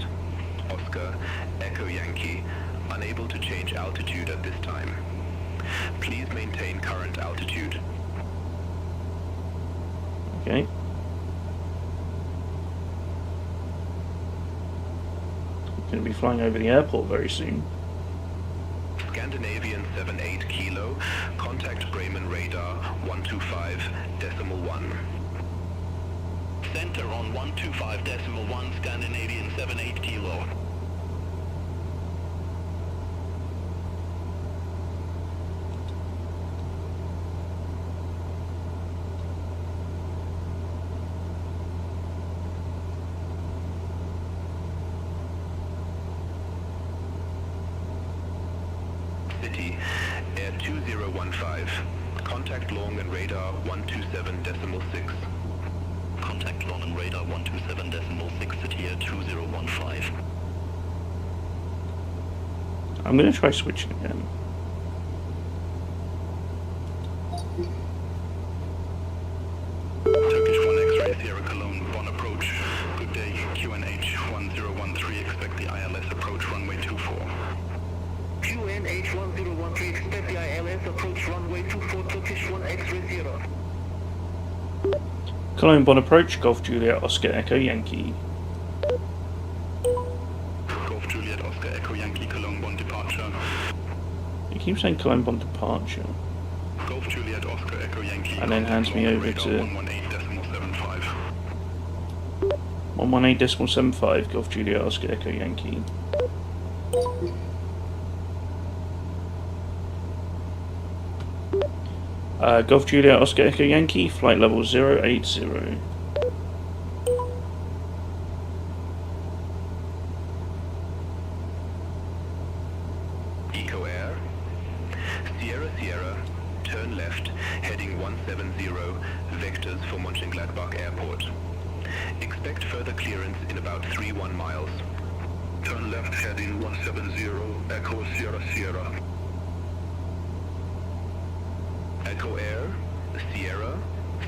D: Oscar Echo Yankee, unable to change altitude at this time. Please maintain current altitude.
A: Okay. Going to be flying over the airport very soon.
D: Scandinavian 78 Kilo, contact Bremen radar 125.1.
J: Center on 125.1 Scandinavian 78 Kilo.
D: City, Air 2015. Contact long and radar 127.6.
J: Contact long and radar 127.6 City Air 2015.
A: I'm going to try switching again.
J: Turkish 1 X-ray Sierra Cologne, Bonn approach. Good day, QNH 1013, expect the ILS approach runway 24.
H: QNH 1013, expect the ILS approach runway 24, Turkish 1 X-ray 0.
A: Cologne Bonn approach, Golf Juliet Oscar Echo Yankee.
J: Golf Juliet Oscar Echo Yankee, Cologne Bonn departure.
A: You keep saying Cologne Bonn departure,
J: Golf Juliet Oscar Echo Yankee.
A: and then hands me over to
J: 118.75.
A: 118.75, Golf Juliet Oscar Echo Yankee. Golf Juliet Oscar Echo Yankee, flight level 080.
D: Eco Air, Sierra Sierra, turn left, heading 170, vectors for Mönchengladbach Airport. Expect further clearance in about 31 miles.
J: Turn left heading 170, Echo Sierra Sierra.
D: Echo Air, Sierra,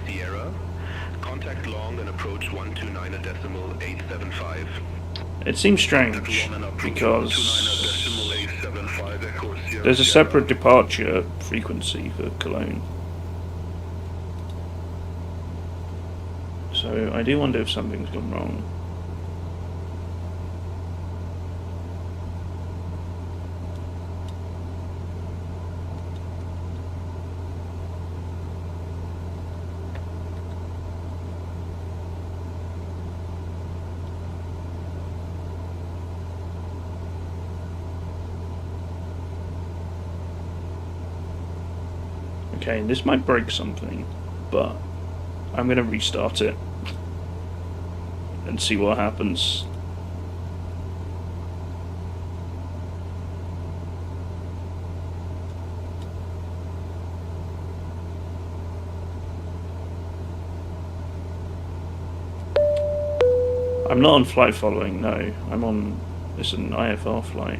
D: Sierra, contact long and approach 129.875.
A: It seems strange because there's a separate departure frequency for Cologne. So I do wonder if something's gone wrong. Okay, this might break something, but I'm going to restart it and see what happens. I'm not on flight following, no. I'm on... It's an IFR flight.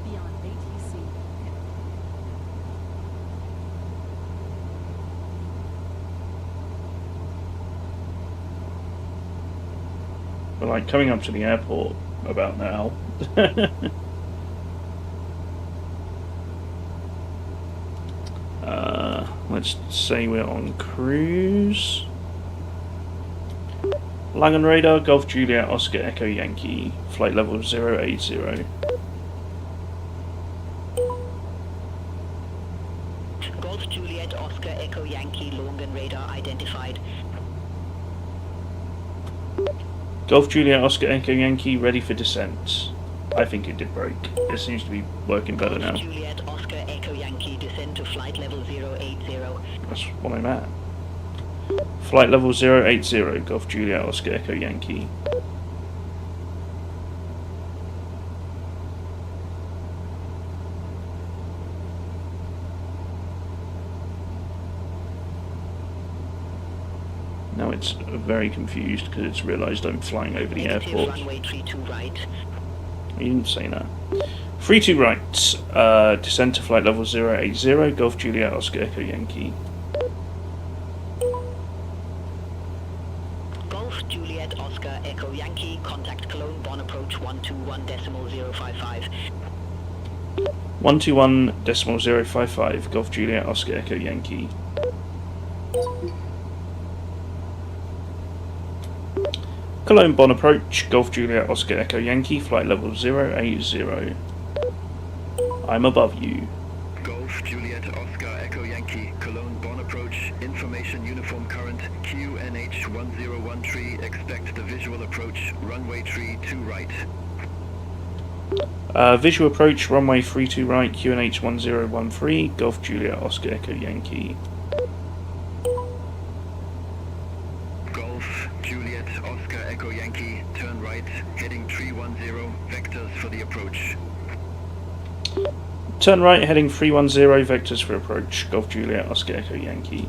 B: Beyond ATC.
A: We're like coming up to the airport about now. Let's say we're on cruise. Langen radar, Golf Juliet Oscar Echo Yankee, flight level 080.
I: Golf Juliet Oscar Echo Yankee, Langen radar identified.
A: Golf Juliet Oscar Echo Yankee, ready for descent. I think it did break. It seems to be working better now.
I: Golf Juliet Oscar Echo Yankee, descend to flight level 080.
A: That's what I'm at. Flight level 080, Golf Juliet Oscar Echo Yankee. Now it's very confused because it's realised I'm flying over the
I: Negative,
A: airport.
I: runway 32 right.
A: You didn't say that. 32 right. Descend to flight level 080. Golf Juliet Oscar Echo Yankee.
I: Golf Juliet Oscar Echo Yankee, contact Cologne Bonn approach 121.055.
A: 121.055. Golf Juliet Oscar Echo Yankee. Cologne Bonn approach, Golf Juliet Oscar Echo Yankee, flight level 080. I'm above you.
D: Golf Juliet Oscar Echo Yankee, Cologne Bonn approach, information uniform current, QNH 1013, expect the visual approach, runway 32 right.
A: Visual approach, runway 32 right, QNH 1013, Golf Juliet Oscar Echo Yankee.
D: Golf Juliet Oscar Echo Yankee, turn right, heading 310, vectors for the approach.
A: Turn right, heading 310, vectors for approach, Golf Juliet Oscar Echo Yankee.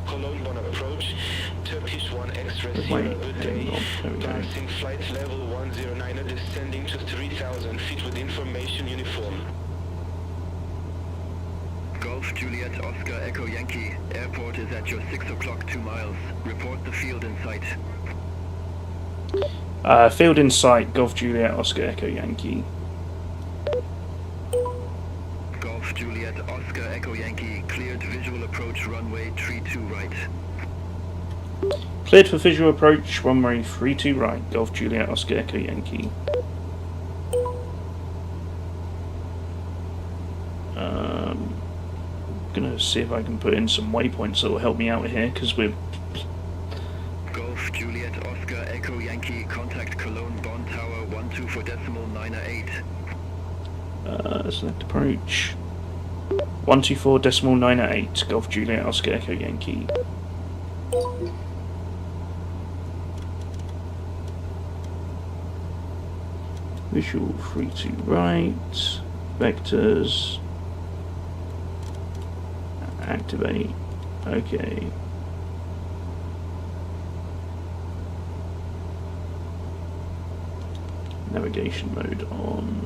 H: Cologne Bonn approach, Turkish 1 Extra
A: Wait,
H: Sierra, good
A: getting
H: day.
A: off. There we go.
H: Passing flight level 109, descending to 3,000 feet with information uniform.
D: Golf Juliet Oscar Echo Yankee, airport is at your 6 o'clock 2 miles. Report the field in sight.
A: Field in sight, Golf Juliet Oscar Echo Yankee.
D: Golf Juliet Oscar Echo Yankee, cleared visual approach runway 32 right.
A: Cleared for visual approach, runway 32 right, Golf Juliet Oscar Echo Yankee. Gonna see if I can put in some waypoints that will help me out here, because we're...
D: Golf Juliet Oscar Echo Yankee, contact Cologne Bonn Tower 124.908.
A: Select approach. 124.908, Golf Juliet Oscar Echo Yankee. Visual 32 right, vectors, activate, okay. Navigation mode on.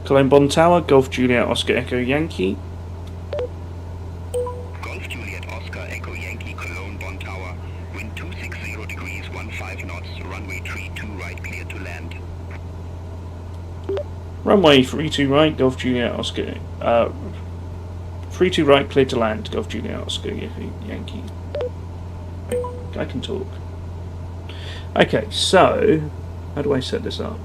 A: Cologne Bonn Tower, Golf Juliet Oscar Echo Yankee.
D: Golf Juliet Oscar Echo Yankee, Cologne Bonn Tower, wind 260 degrees 15 knots, runway 32 right, clear to land.
A: Runway 32 right, Golf Juliet Oscar. 32 right, clear to land, Golf Juliet Oscar Yankee. I can talk. Okay, so how do I set this up?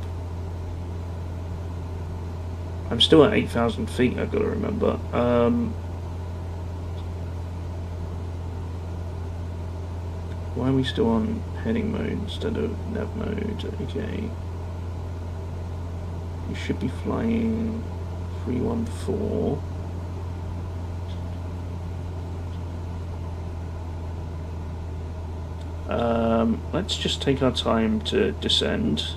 A: I'm still at 8,000 feet, I've got to remember. Why are we still on heading mode instead of nav mode? Okay. You should be flying 314. Let's just take our time to descend.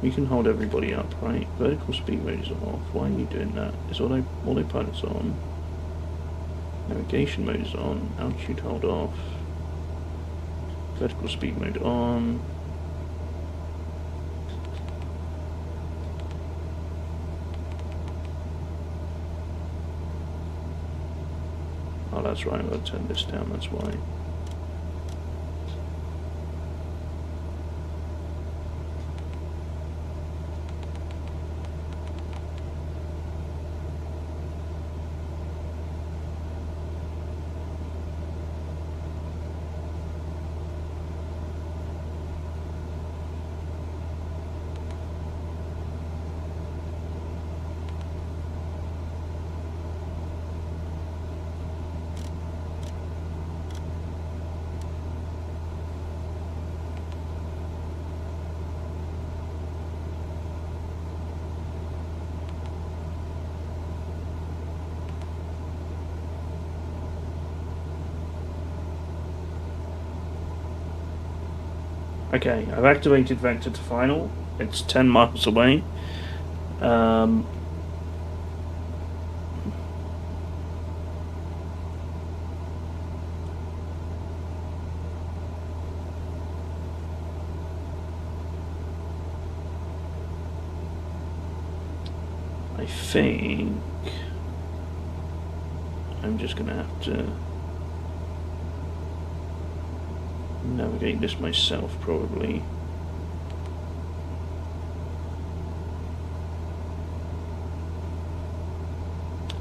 A: We can hold everybody up, right? Vertical speed mode is off. Why are you doing that? Is autopilot's on? Navigation mode is on. Altitude hold off. Vertical speed mode on. Oh, that's right. I'm going to turn this down. That's why. Okay, I've activated vector to final. It's 10 miles away. I think I'm just gonna have to navigate this myself, probably.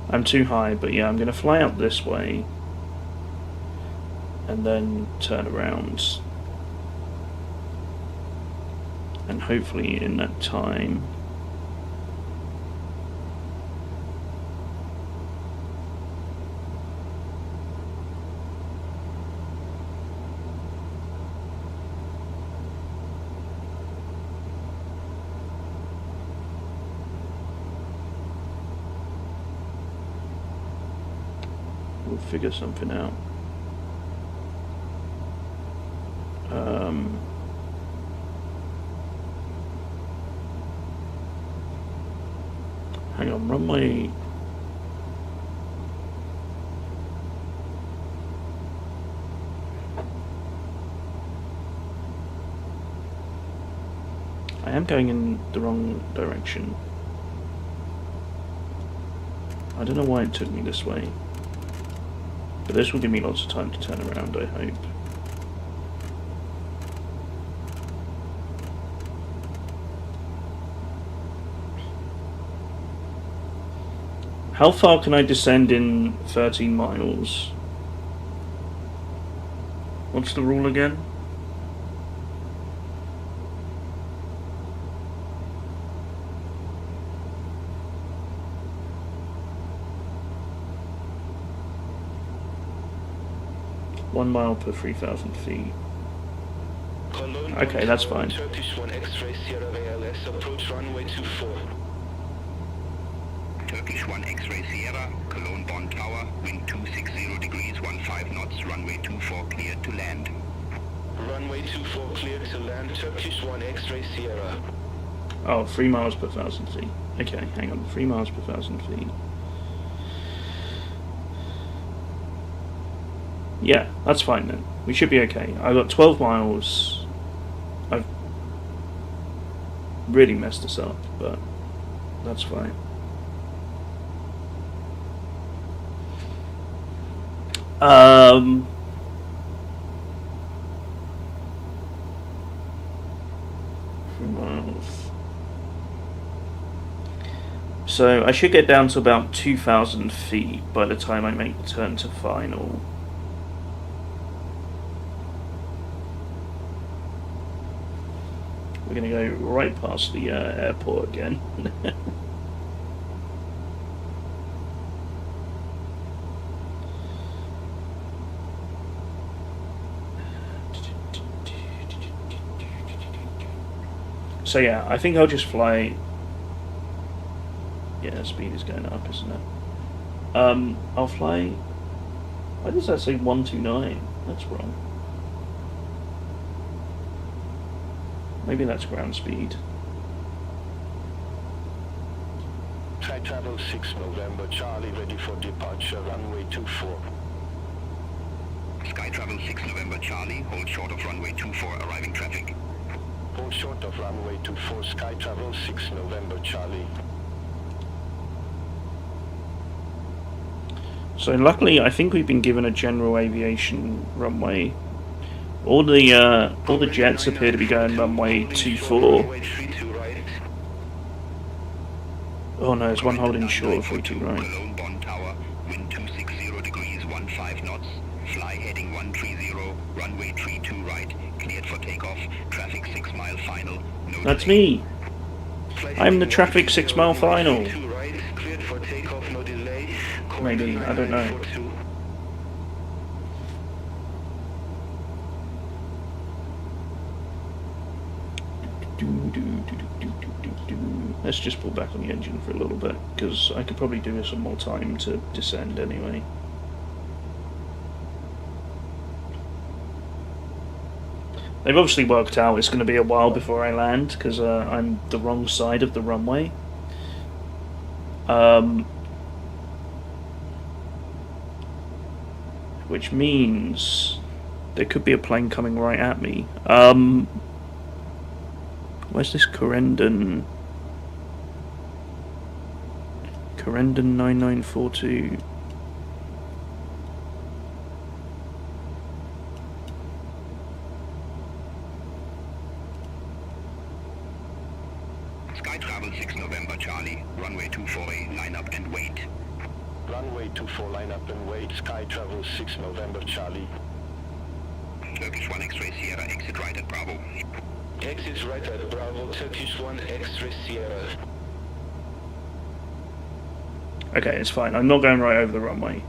A: I'm too high, but yeah, I'm gonna fly out this way and then turn around, and hopefully in that time we'll figure something out. Hang on, runway. I am going in the wrong direction. I don't know why it took me this way. But this will give me lots of time to turn around, I hope. How far can I descend in 13 miles? What's the rule again? One mile per 3,000 feet. Okay, that's fine.
H: Turkish 1 X-ray Sierra ALS, approach runway 24.
J: Turkish 1 X-ray Sierra, Cologne Bonn Tower, wind 260 degrees, 15 knots, runway 24 cleared to land.
H: Runway 24 cleared to land, Turkish 1 X-ray Sierra.
A: Oh, 3 miles per 1,000 feet. Okay, hang on, 3 miles per 1,000 feet. Yeah, that's fine then. We should be okay. I've got 12 miles. I've really messed this up, but that's fine. So I should get down to about 2,000 feet by the time I make the turn to final. We're going to go right past the airport again. So yeah, I think I'll just fly. Yeah, speed is going up, isn't it? I'll fly. Why does that say 129? That's wrong. Maybe that's ground speed.
H: Sky Travel 6 November, Charlie, ready for departure, runway 24.
J: Sky Travel 6 November Charlie, hold short of runway 24, arriving traffic.
H: Hold short of runway 24, Sky Travel 6 November Charlie.
A: So luckily, I think we've been given a general aviation runway. All the jets appear to be going runway 24. Oh no, there's one holding short of 42 right.
J: Cologne Bonn Tower, wind 260 degrees, 15 knots, fly heading 130, runway 32 right, cleared for takeoff, traffic 6 mile final. No
A: That's
J: delay.
A: me. I'm the traffic 6 mile final. Maybe, I don't know. Let's just pull back on the engine for a little bit, because I could probably do with some more time to descend anyway. They've obviously worked out it's going to be a while before I land because I'm the wrong side of the runway. Which means there could be a plane coming right at me. Where's this Corendon? Corendon 9942.
J: Sky Travel 6 November Charlie, runway 24, line up and wait.
H: Runway 24, line up and wait. Sky Travel 6 November Charlie.
J: Turkish 1 X-ray Sierra, exit right at Bravo.
H: Exit right at Bravo, Turkish 1 X-ray Sierra.
A: Okay, it's fine. I'm not going right over the runway.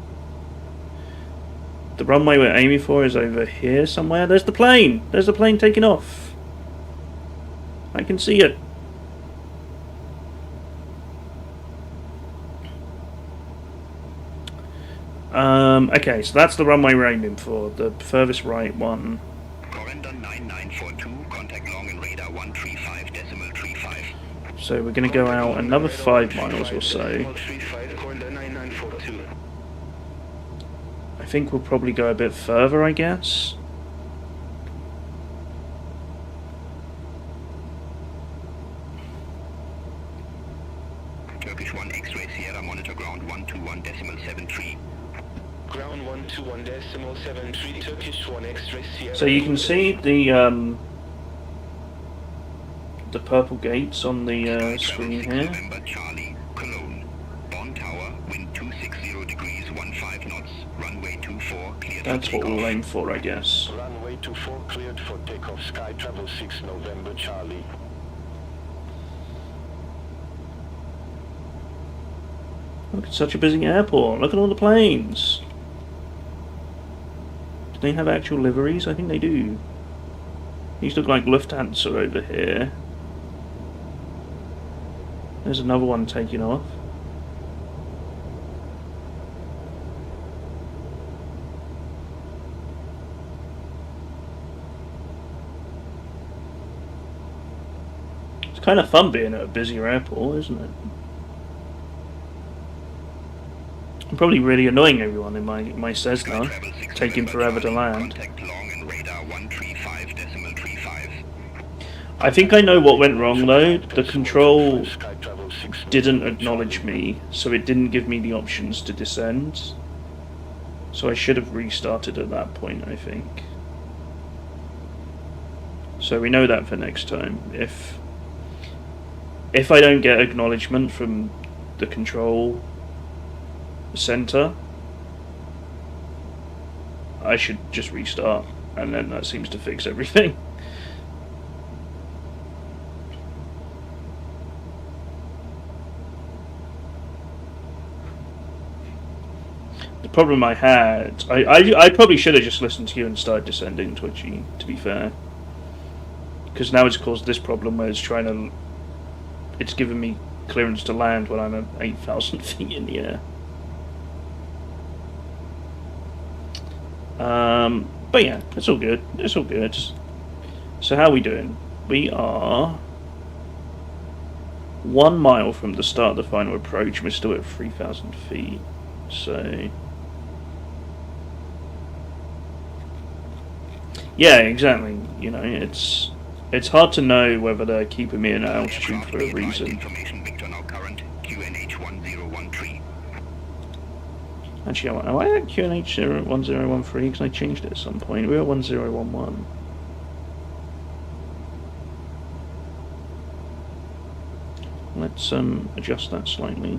A: The runway we're aiming for is over here somewhere. There's the plane! There's the plane taking off. I can see it. Okay, so that's the runway we're aiming for, the furthest right one.
J: Corendon 9942, contact long and radar 135.35.
A: So we're going to go out another 5 miles or so. I think we'll probably go a bit further, I guess.
J: Turkish 1 X-ray Sierra, monitor ground 121.73.
H: Ground 121.73, Turkish 1 X-ray Sierra.
A: So you can see the purple gates on the screen here.
J: November Charlie, Cologne. Bonn Tower, wind 260 degrees, 15 knots. Runway 24, cleared.
A: That's what we'll aim for, I guess.
H: Runway 24 cleared for takeoff. Sky Travel 6 November Charlie.
A: Look, it's such a busy airport. Look at all the planes. Do they have actual liveries? I think they do. These look like Lufthansa over here. There's another one taking off. It's kind of fun being at a busier airport, isn't it? I'm probably really annoying everyone in my Cessna, taking forever to land. I think I know what went wrong though. The control didn't acknowledge me, so it didn't give me the options to descend. So I should have restarted at that point, I think. So we know that for next time. If I don't get acknowledgement from the control center, I should just restart, and then that seems to fix everything. The problem I had, I probably should have just listened to you and started descending, Twitchy, to be fair, because now it's caused this problem where it's given me clearance to land when I'm at 8,000 feet in the air. But yeah, it's all good. It's all good. So how are we doing? We are 1 mile from the start of the final approach. We're still at 3,000 feet. So yeah, exactly. You know, it's hard to know whether they're keeping me in altitude for a reason. Actually, am I at QNH 1013? Because I changed it at some point. We were at 1011. Let's adjust that slightly.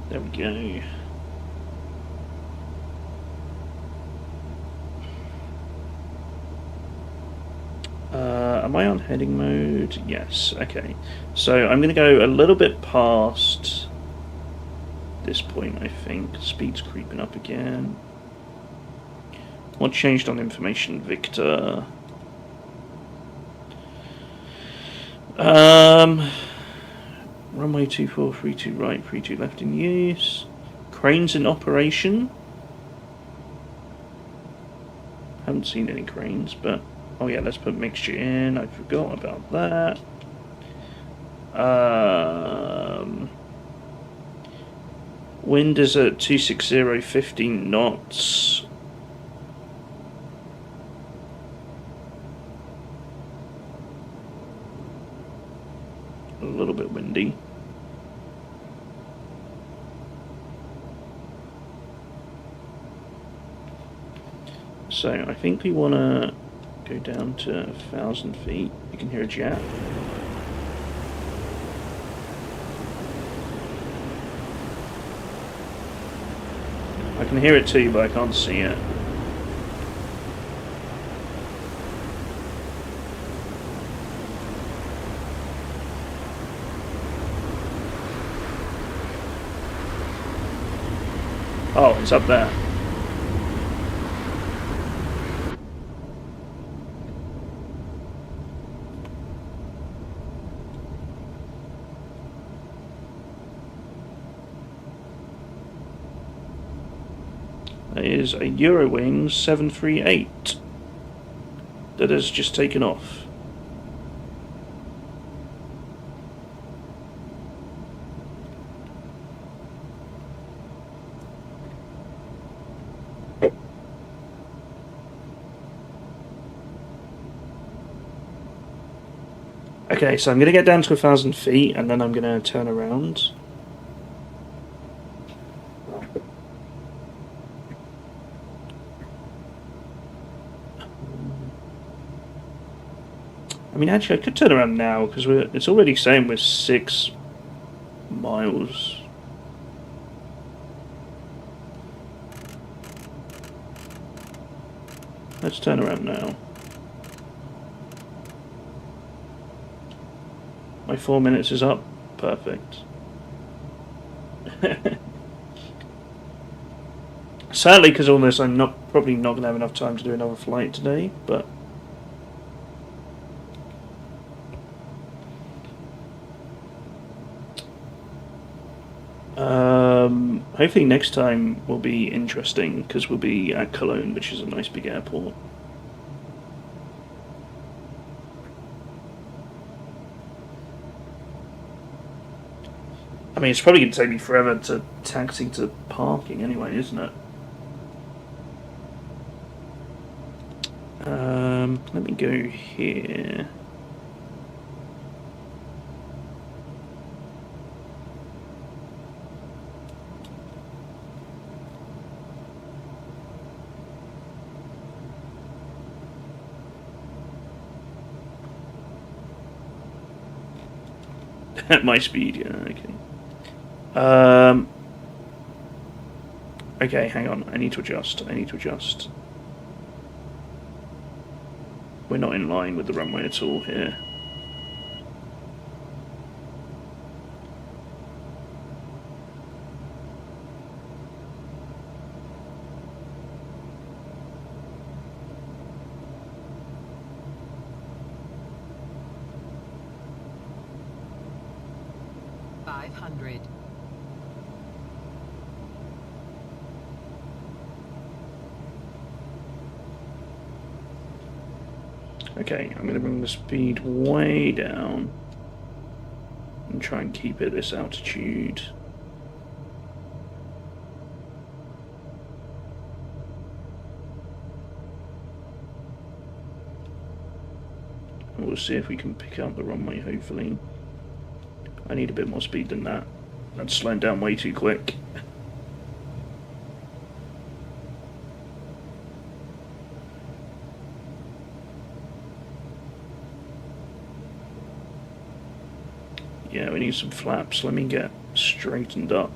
A: There we go. Am I on heading mode? Yes. Okay. So I'm going to go a little bit past this point, I think. Speed's creeping up again. What changed on information, Victor? Runway 2432 right, 32 left in use. Cranes in operation. Haven't seen any cranes, but Oh yeah, let's put mixture in. I forgot about that. Wind is at 260, 15 knots. A little bit windy. So I think we want to go down to 1,000 feet. You can hear a jet. I can hear it too, but I can't see it. Oh, it's up there. That is a Eurowings 738 that has just taken off. Okay, so I'm going to get down to 1,000 feet and then I'm going to turn around. I mean, actually, I could turn around now because it's already saying we're 6 miles. Let's turn around now. My 4 minutes is up. Perfect. Sadly, because of all this, I'm probably not going to have enough time to do another flight today, but... hopefully next time will be interesting, because we'll be at Cologne, which is a nice big airport. I mean, it's probably going to take me forever to taxi to parking anyway, isn't it? Let me go here. At my speed, yeah, okay. Okay, hang on. I need to adjust. We're not in line with the runway at all here. Okay, I'm going to bring the speed way down and try and keep it at this altitude. And we'll see if we can pick up the runway, hopefully. I need a bit more speed than that. That's slowing down way too quick. Yeah, we need some flaps. Let me get straightened up.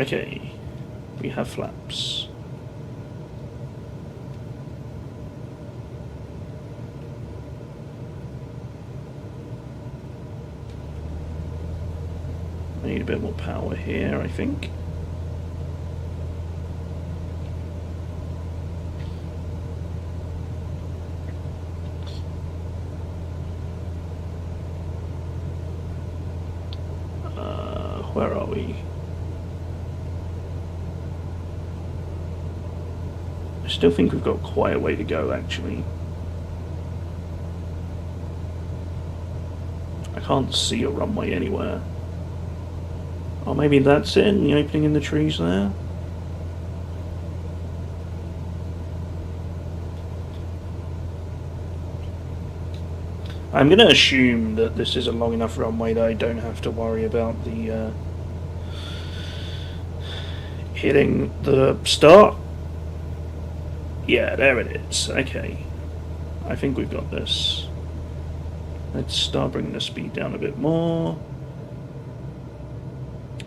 A: Okay, we have flaps. I need a bit more power here, I think. Where are we? I still think we've got quite a way to go, actually. I can't see a runway anywhere. Oh, maybe that's it, the opening in the trees there? I'm going to assume that this is a long enough runway that I don't have to worry about the hitting the start. Yeah, there it is. Okay. I think we've got this. Let's start bringing the speed down a bit more.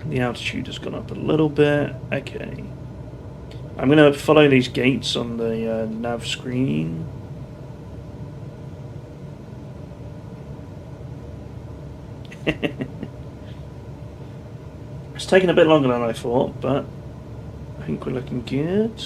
A: The altitude has gone up a little bit. Okay. I'm going to follow these gates on the nav screen. It's taken a bit longer than I thought, but I think we're looking good.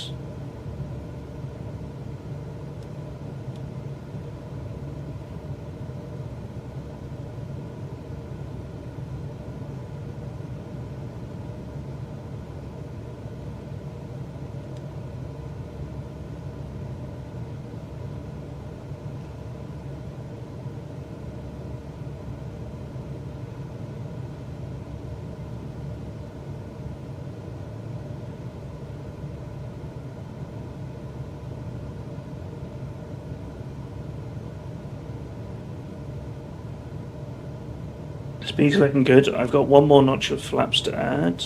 A: Speed's looking good. I've got one more notch of flaps to add.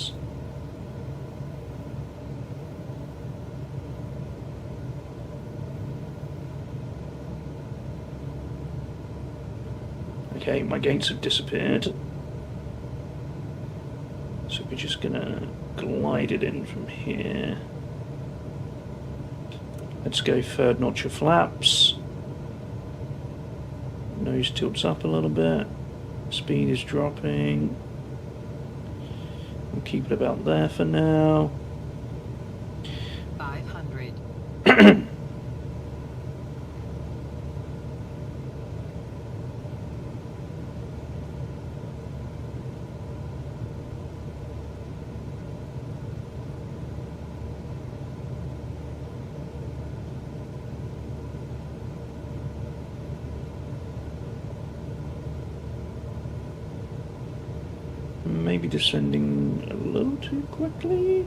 A: Okay, my gates have disappeared. So we're just gonna glide it in from here. Let's go third notch of flaps. Nose tilts up a little bit. Speed is dropping. We'll keep it about there for now.
G: 500.
A: Maybe descending a little too quickly.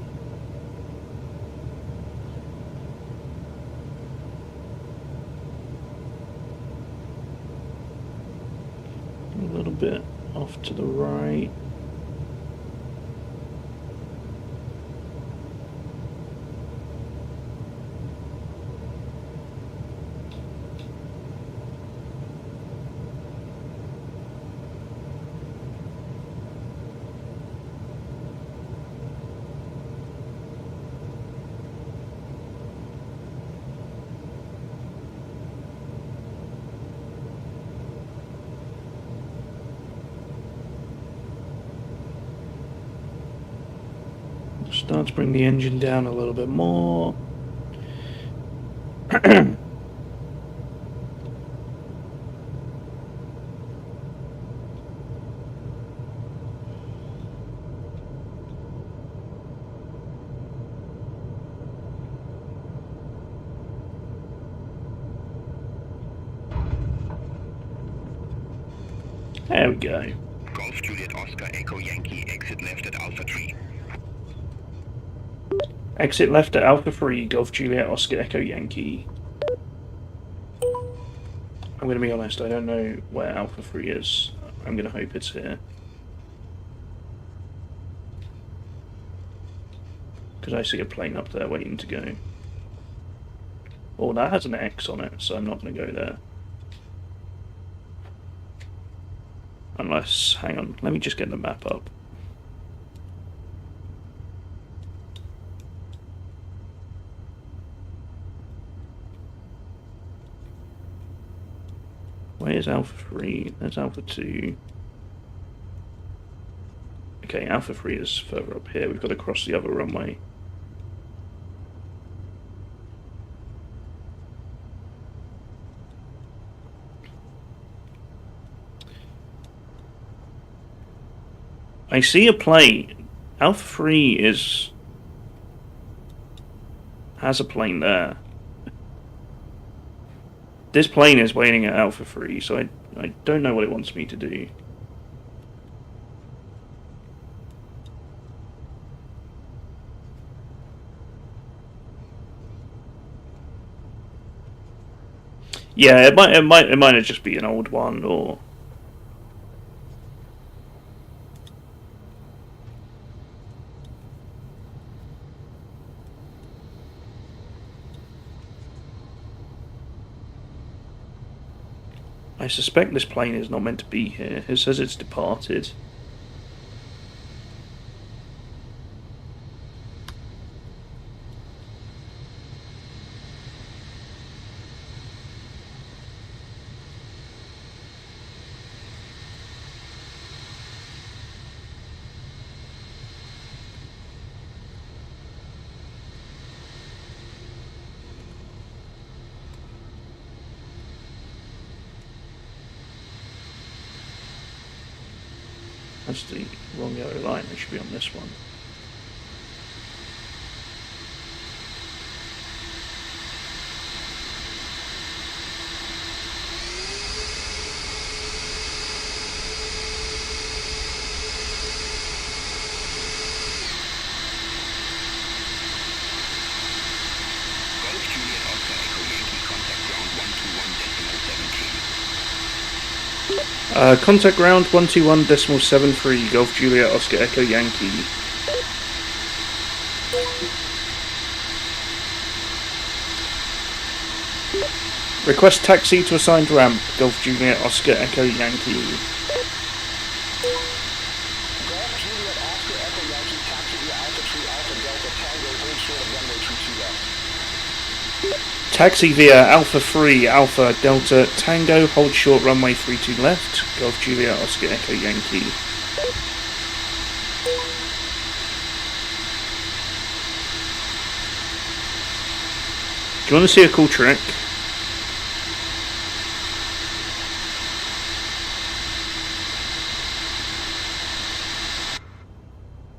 A: A little bit off to the right. Start to bring the engine down a little bit more. There we go.
H: Golf Juliet Oscar Echo Yankee, exit left at Alpha Tree.
A: Exit left at Alpha 3, Golf Juliet Oscar Echo Yankee. I'm going to be honest, I don't know where Alpha 3 is. I'm going to hope it's here. Because I see a plane up there waiting to go. Oh, that has an X on it, so I'm not going to go there. Unless, hang on, let me just get the map up. Where's Alpha 3? There's Alpha 2. Okay, Alpha 3 is further up here. We've got to cross the other runway. I see a plane. Alpha 3 has a plane there. This plane is waiting at Alpha 3, so I don't know what it wants me to do. Yeah, it might just be an old one, or I suspect this plane is not meant to be here. It says it's departed. That's the wrong yellow line. It should be on this one. Contact ground 121.73, Golf Juliet Oscar Echo Yankee. Request taxi to assigned ramp, Golf Juliet Oscar Echo Yankee.
H: Golf Juliet Oscar Echo Yankee, taxi via Alpha Tree Alpha Delta Tango, hold short of runway 22 left.
A: Taxi via Alpha 3 Alpha Delta Tango, hold short runway 32 left, Golf Juliet Oscar Echo Yankee. Do you want to see a cool trick?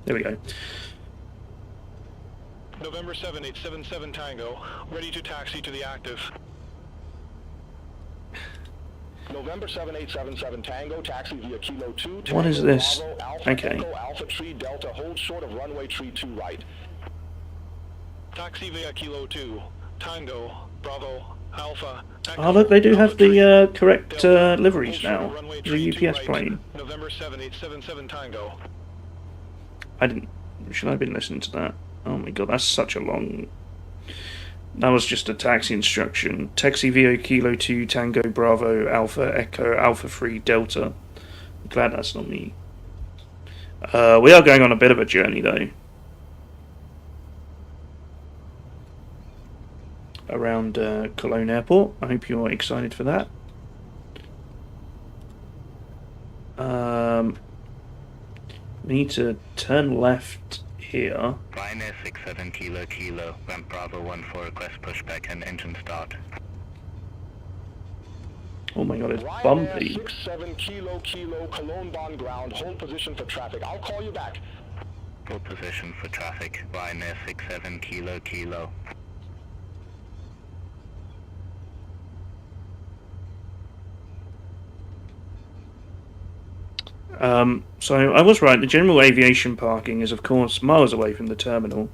A: There we go.
H: November 7877 Tango, ready to taxi to the active. November 7877 Tango, taxi via Kilo 2.
A: What is this?
H: Bravo, Alpha,
A: Okay.
H: Echo, Alpha Tree Delta, hold short of runway tree 2 right.
J: Taxi via Kilo 2. Tango, Bravo, Alpha, Echo,
A: Oh look, they do have
J: Alpha Tree,
A: the correct
J: Delta,
A: liveries
J: hold short
A: now.
J: of runway
A: The
J: tree 2
A: UPS
J: right.
A: plane.
J: November 7877 Tango.
A: I didn't. Should I have been listening to that? Oh my god, that's such a long. That was just a taxi instruction. Taxi via Kilo 2 Tango Bravo Alpha Echo Alpha 3 Delta. I'm glad that's not me. We are going on a bit of a journey though. Around Cologne Airport. I hope you're excited for that. We need to turn left here.
D: Ryanair 67 Kilo Kilo, ramp Bravo 14, request pushback and engine start.
A: Oh my god, it's
H: Ryanair
A: bumpy.
H: 67 Kilo Kilo, Cologne Bonn ground, hold position for traffic. I'll call you back.
D: Hold position for traffic, Ryanair 67 Kilo Kilo.
A: So I was right, the general aviation parking is of course miles away from the terminal.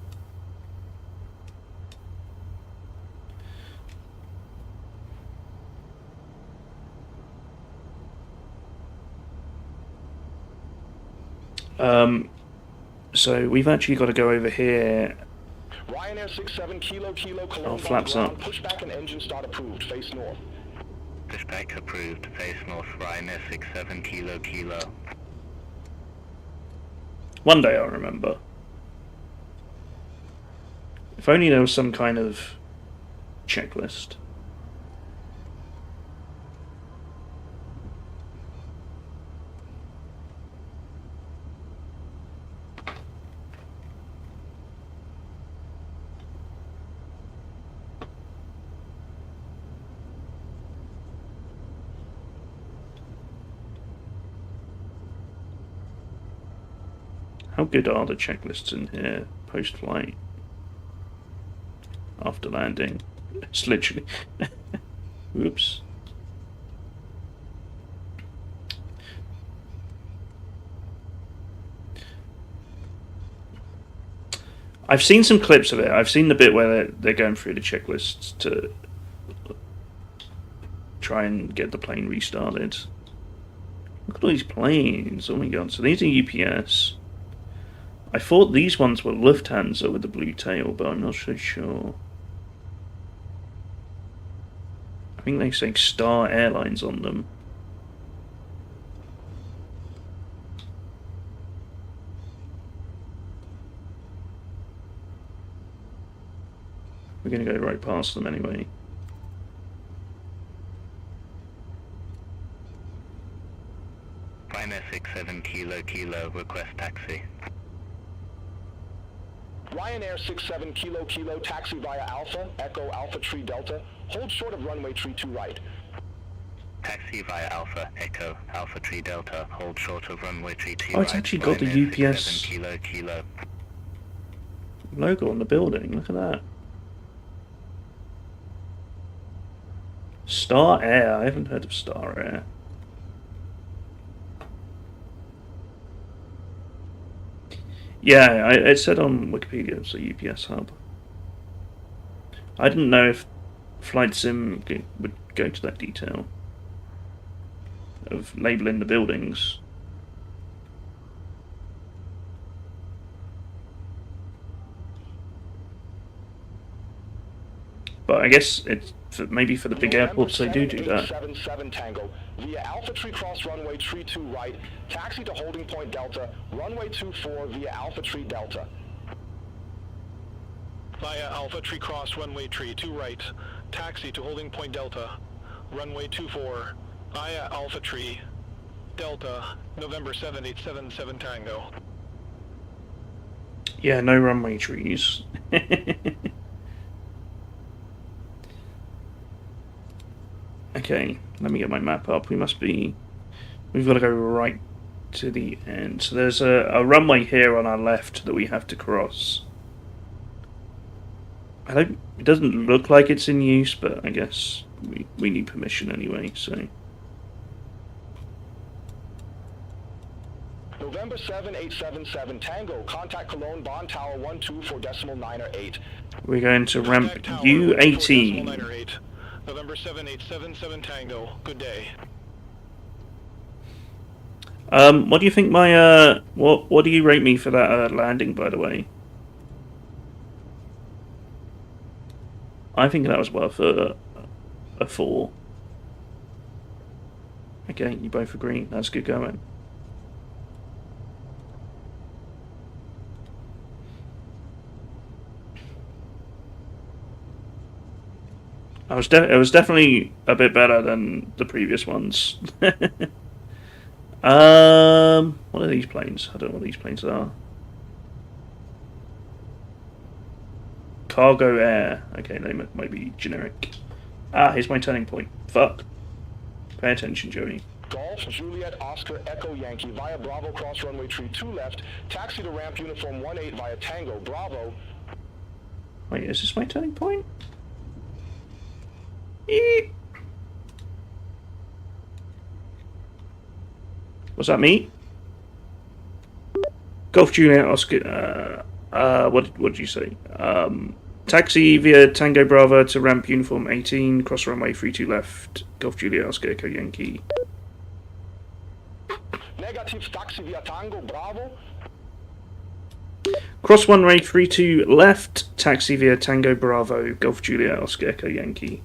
A: So we've actually got to go over here.
H: Ryanair 67 Kilo Kilo, Cologne Bonn
A: flaps
H: ground,
A: up.
H: pushback and engine start approved, face north.
D: Pushback approved, face north, Ryanair 67 Kilo Kilo.
A: One day I'll remember. If only there was some kind of checklist. How good are the checklists in here post-flight? After landing. It's literally... Whoops. I've seen some clips of it. I've seen the bit where they're going through the checklists to try and get the plane restarted. Look at all these planes. Oh my god. So these are UPS. I thought these ones were Lufthansa with the blue tail, but I'm not so sure. I think they say Star Airlines on them. We're going to go right past them anyway.
D: Ryanair 67 Kilo Kilo, request taxi.
H: Ryanair 67 Kilo Kilo, taxi via Alpha, Echo Alpha Tree Delta. Hold short of runway tree 2 right.
D: Taxi via Alpha, Echo Alpha Tree Delta. Hold short of runway tree 2
A: Oh, it's
D: right.
A: actually got the
D: Ryanair
A: UPS
D: 67 Kilo Kilo.
A: logo on the building. Look at that. Star Air. I haven't heard of Star Air. Yeah, it said on Wikipedia it's a UPS hub. I didn't know if Flight Sim would go to that detail of labelling the buildings. But I guess it's maybe for the big airports they do that.
H: 777 Tango via Alpha Tree Cross runway tree 2 right, taxi to holding point Delta, runway 24 via Alpha Tree Delta.
J: Via Alpha Tree Cross runway tree 2 right, taxi to holding point Delta, runway 24, via Alpha Tree, Delta, November 7877 Tango.
A: Yeah, no runway trees. Okay, let me get my map up. We've got to go right to the end. So there's a runway here on our left that we have to cross. It doesn't look like it's in use, but I guess we need permission anyway, so.
H: November 7877 Tango, contact Cologne Bond Tower 124.908.
A: We're going to ramp U18.
J: November 7877 Tango, good day.
A: What do you think my, what do you rate me for that landing, by the way? I think that was worth a 4. Okay, you both agree. That's good going. It was definitely a bit better than the previous ones. What are these planes? I don't know what these planes are. Cargo Air. Okay, they might be generic. Ah, here's my turning point. Fuck. Pay attention, Joey.
H: Golf, Juliet, Oscar, Echo, Yankee, via Bravo, cross runway tree 2 left, taxi to ramp uniform 18 via Tango, Bravo.
A: Wait, is this my turning point? Eep. Was that me? Golf Juliet Oscar. What did you say? Taxi via Tango Bravo to ramp uniform 18, cross runway 32 left. Golf Juliet Oscar Echo Yankee.
H: Negative, taxi via Tango Bravo.
A: Cross runway 32 left. Taxi via Tango Bravo. Golf Juliet Oscar Echo Yankee.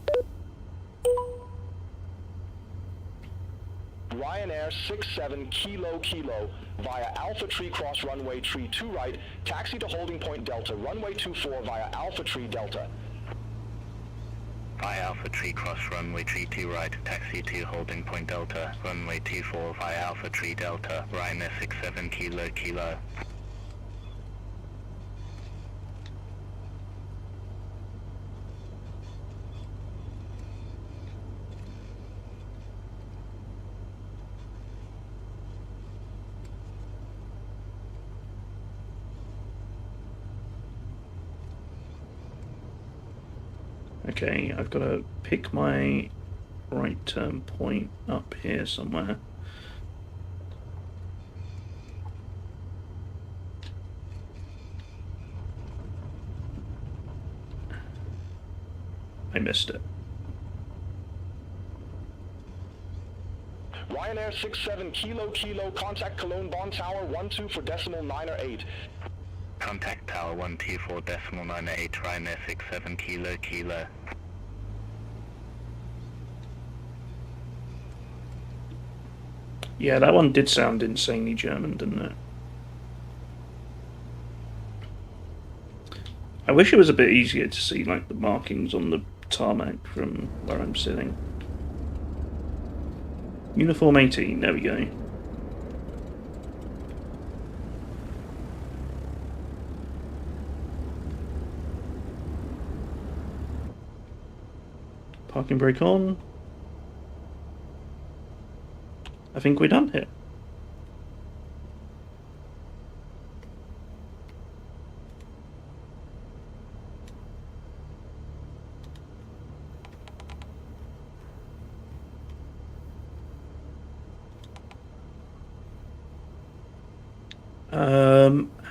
H: Ryanair 67 Kilo Kilo via Alpha Tree cross runway tree 2 right, taxi to holding point Delta, runway 24 via Alpha Tree Delta.
D: Via Alpha Tree cross runway tree 2 right, taxi to holding point Delta, runway 24 via Alpha Tree Delta, Ryanair 67 Kilo Kilo.
A: Okay, I've got to pick my right turn point up here somewhere. I missed it.
H: Ryanair 67 Kilo Kilo, contact Cologne Bonn Tower 12 for decimal 9 or 8.
D: Contact Tower 124 decimal 98, Ryanair 67 Kilo Kilo.
A: Yeah, that one did sound insanely German, didn't it? I wish it was a bit easier to see like the markings on the tarmac from where I'm sitting. Uniform 18, there we go. Parking brake on. I think we're done here.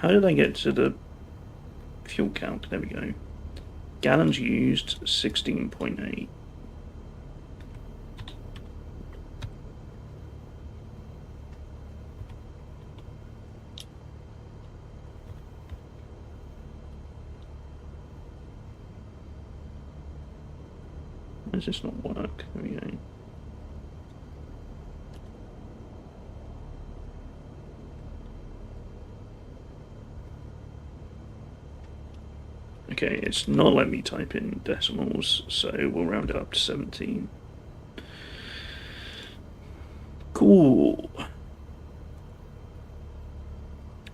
A: How did I get to the fuel count? There we go. Gallons used, 16.8. Why does this not work? There we go. Okay, it's not letting me type in decimals, so we'll round it up to 17. Cool.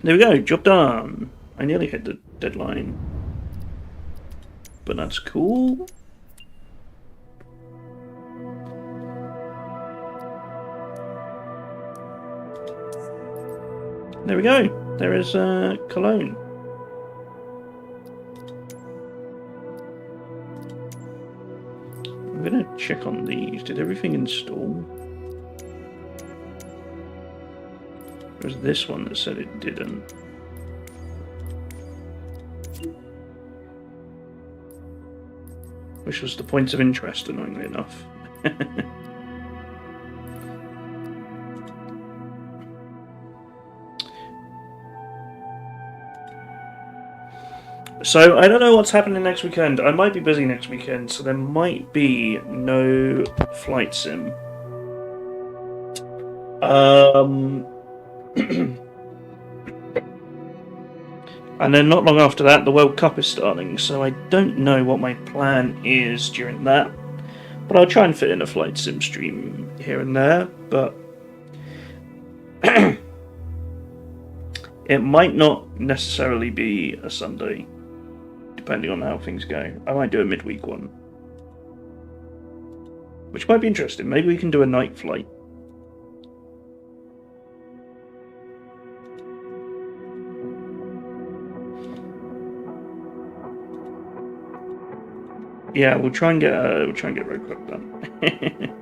A: There we go, job done. I nearly hit the deadline. But that's cool. There we go. There is Cologne. I'm gonna check on these. Did everything install? There was this one that said it didn't. Which was the point of interest, annoyingly enough. So, I don't know what's happening next weekend. I might be busy next weekend, so there might be no flight sim. And then not long after that, the World Cup is starting, so I don't know what my plan is during that. But I'll try and fit in a flight sim stream here and there, but it might not necessarily be a Sunday, depending on how things go. I might do a midweek one, which might be interesting. Maybe we can do a night flight. Yeah, we'll try and get Road Club done.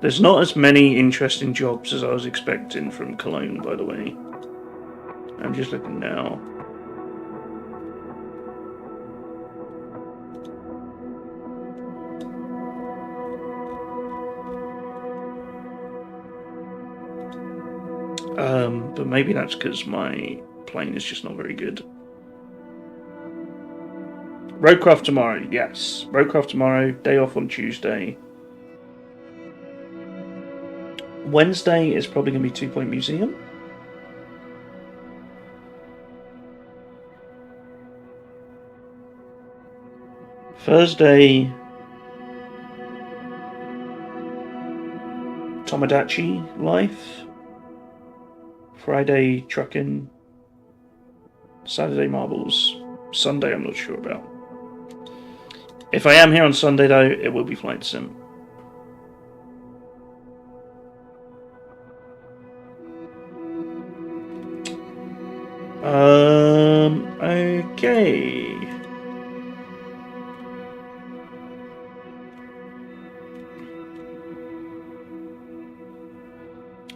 A: There's not as many interesting jobs as I was expecting from Cologne, by the way. I'm just looking now. But maybe that's because my plane is just not very good. Roadcraft tomorrow, yes. Roadcraft tomorrow, day off on Tuesday. Wednesday is probably going to be 2 Point Museum. Thursday, Tomodachi Life. Friday, trucking. Saturday, marbles. Sunday, I'm not sure about. If I am here on Sunday, though, it will be flight sim. Okay.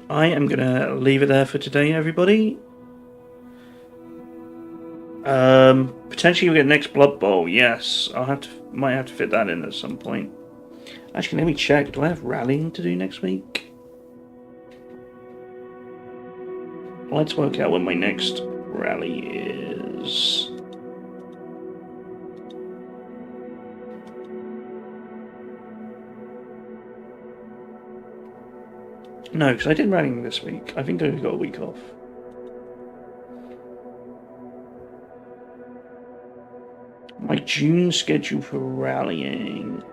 A: I am gonna leave it there for today, everybody. Potentially we get next Blood Bowl. Yes, might have to fit that in at some point. Actually, let me check. Do I have rallying to do next week? Let's work out when my next rally is. No, because I did rallying this week. I think I've got a week off. My June schedule for rallying.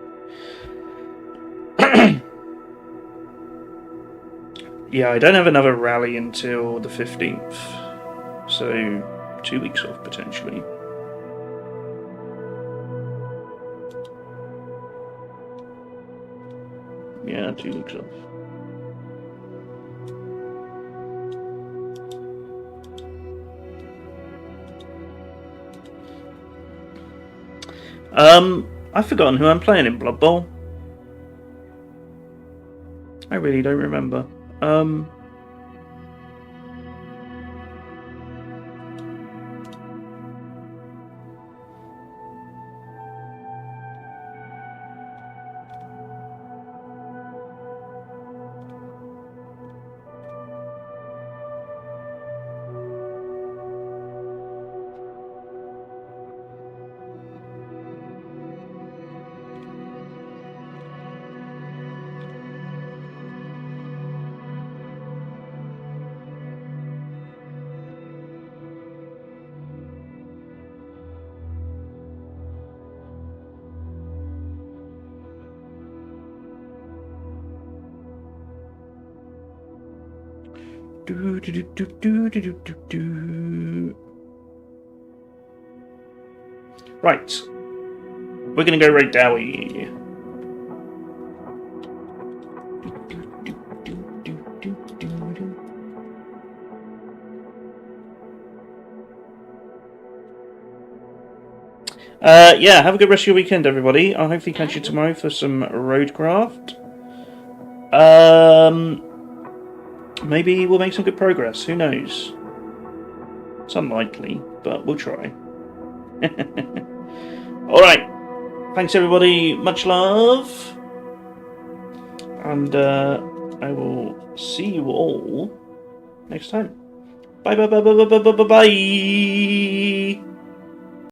A: Yeah, I don't have another rally until the 15th. So, 2 weeks off potentially. Yeah, 2 weeks off. I've forgotten who I'm playing in Blood Bowl. I really don't remember. Right. We're gonna go raid Dowie. Yeah, have a good rest of your weekend, everybody. I'll hopefully catch you tomorrow for some Roadcraft. Maybe we'll make some good progress. Who knows? It's unlikely, but we'll try. Alright. Thanks, everybody. Much love. And I will see you all next time. Bye, bye, bye, bye, bye, bye, bye, bye.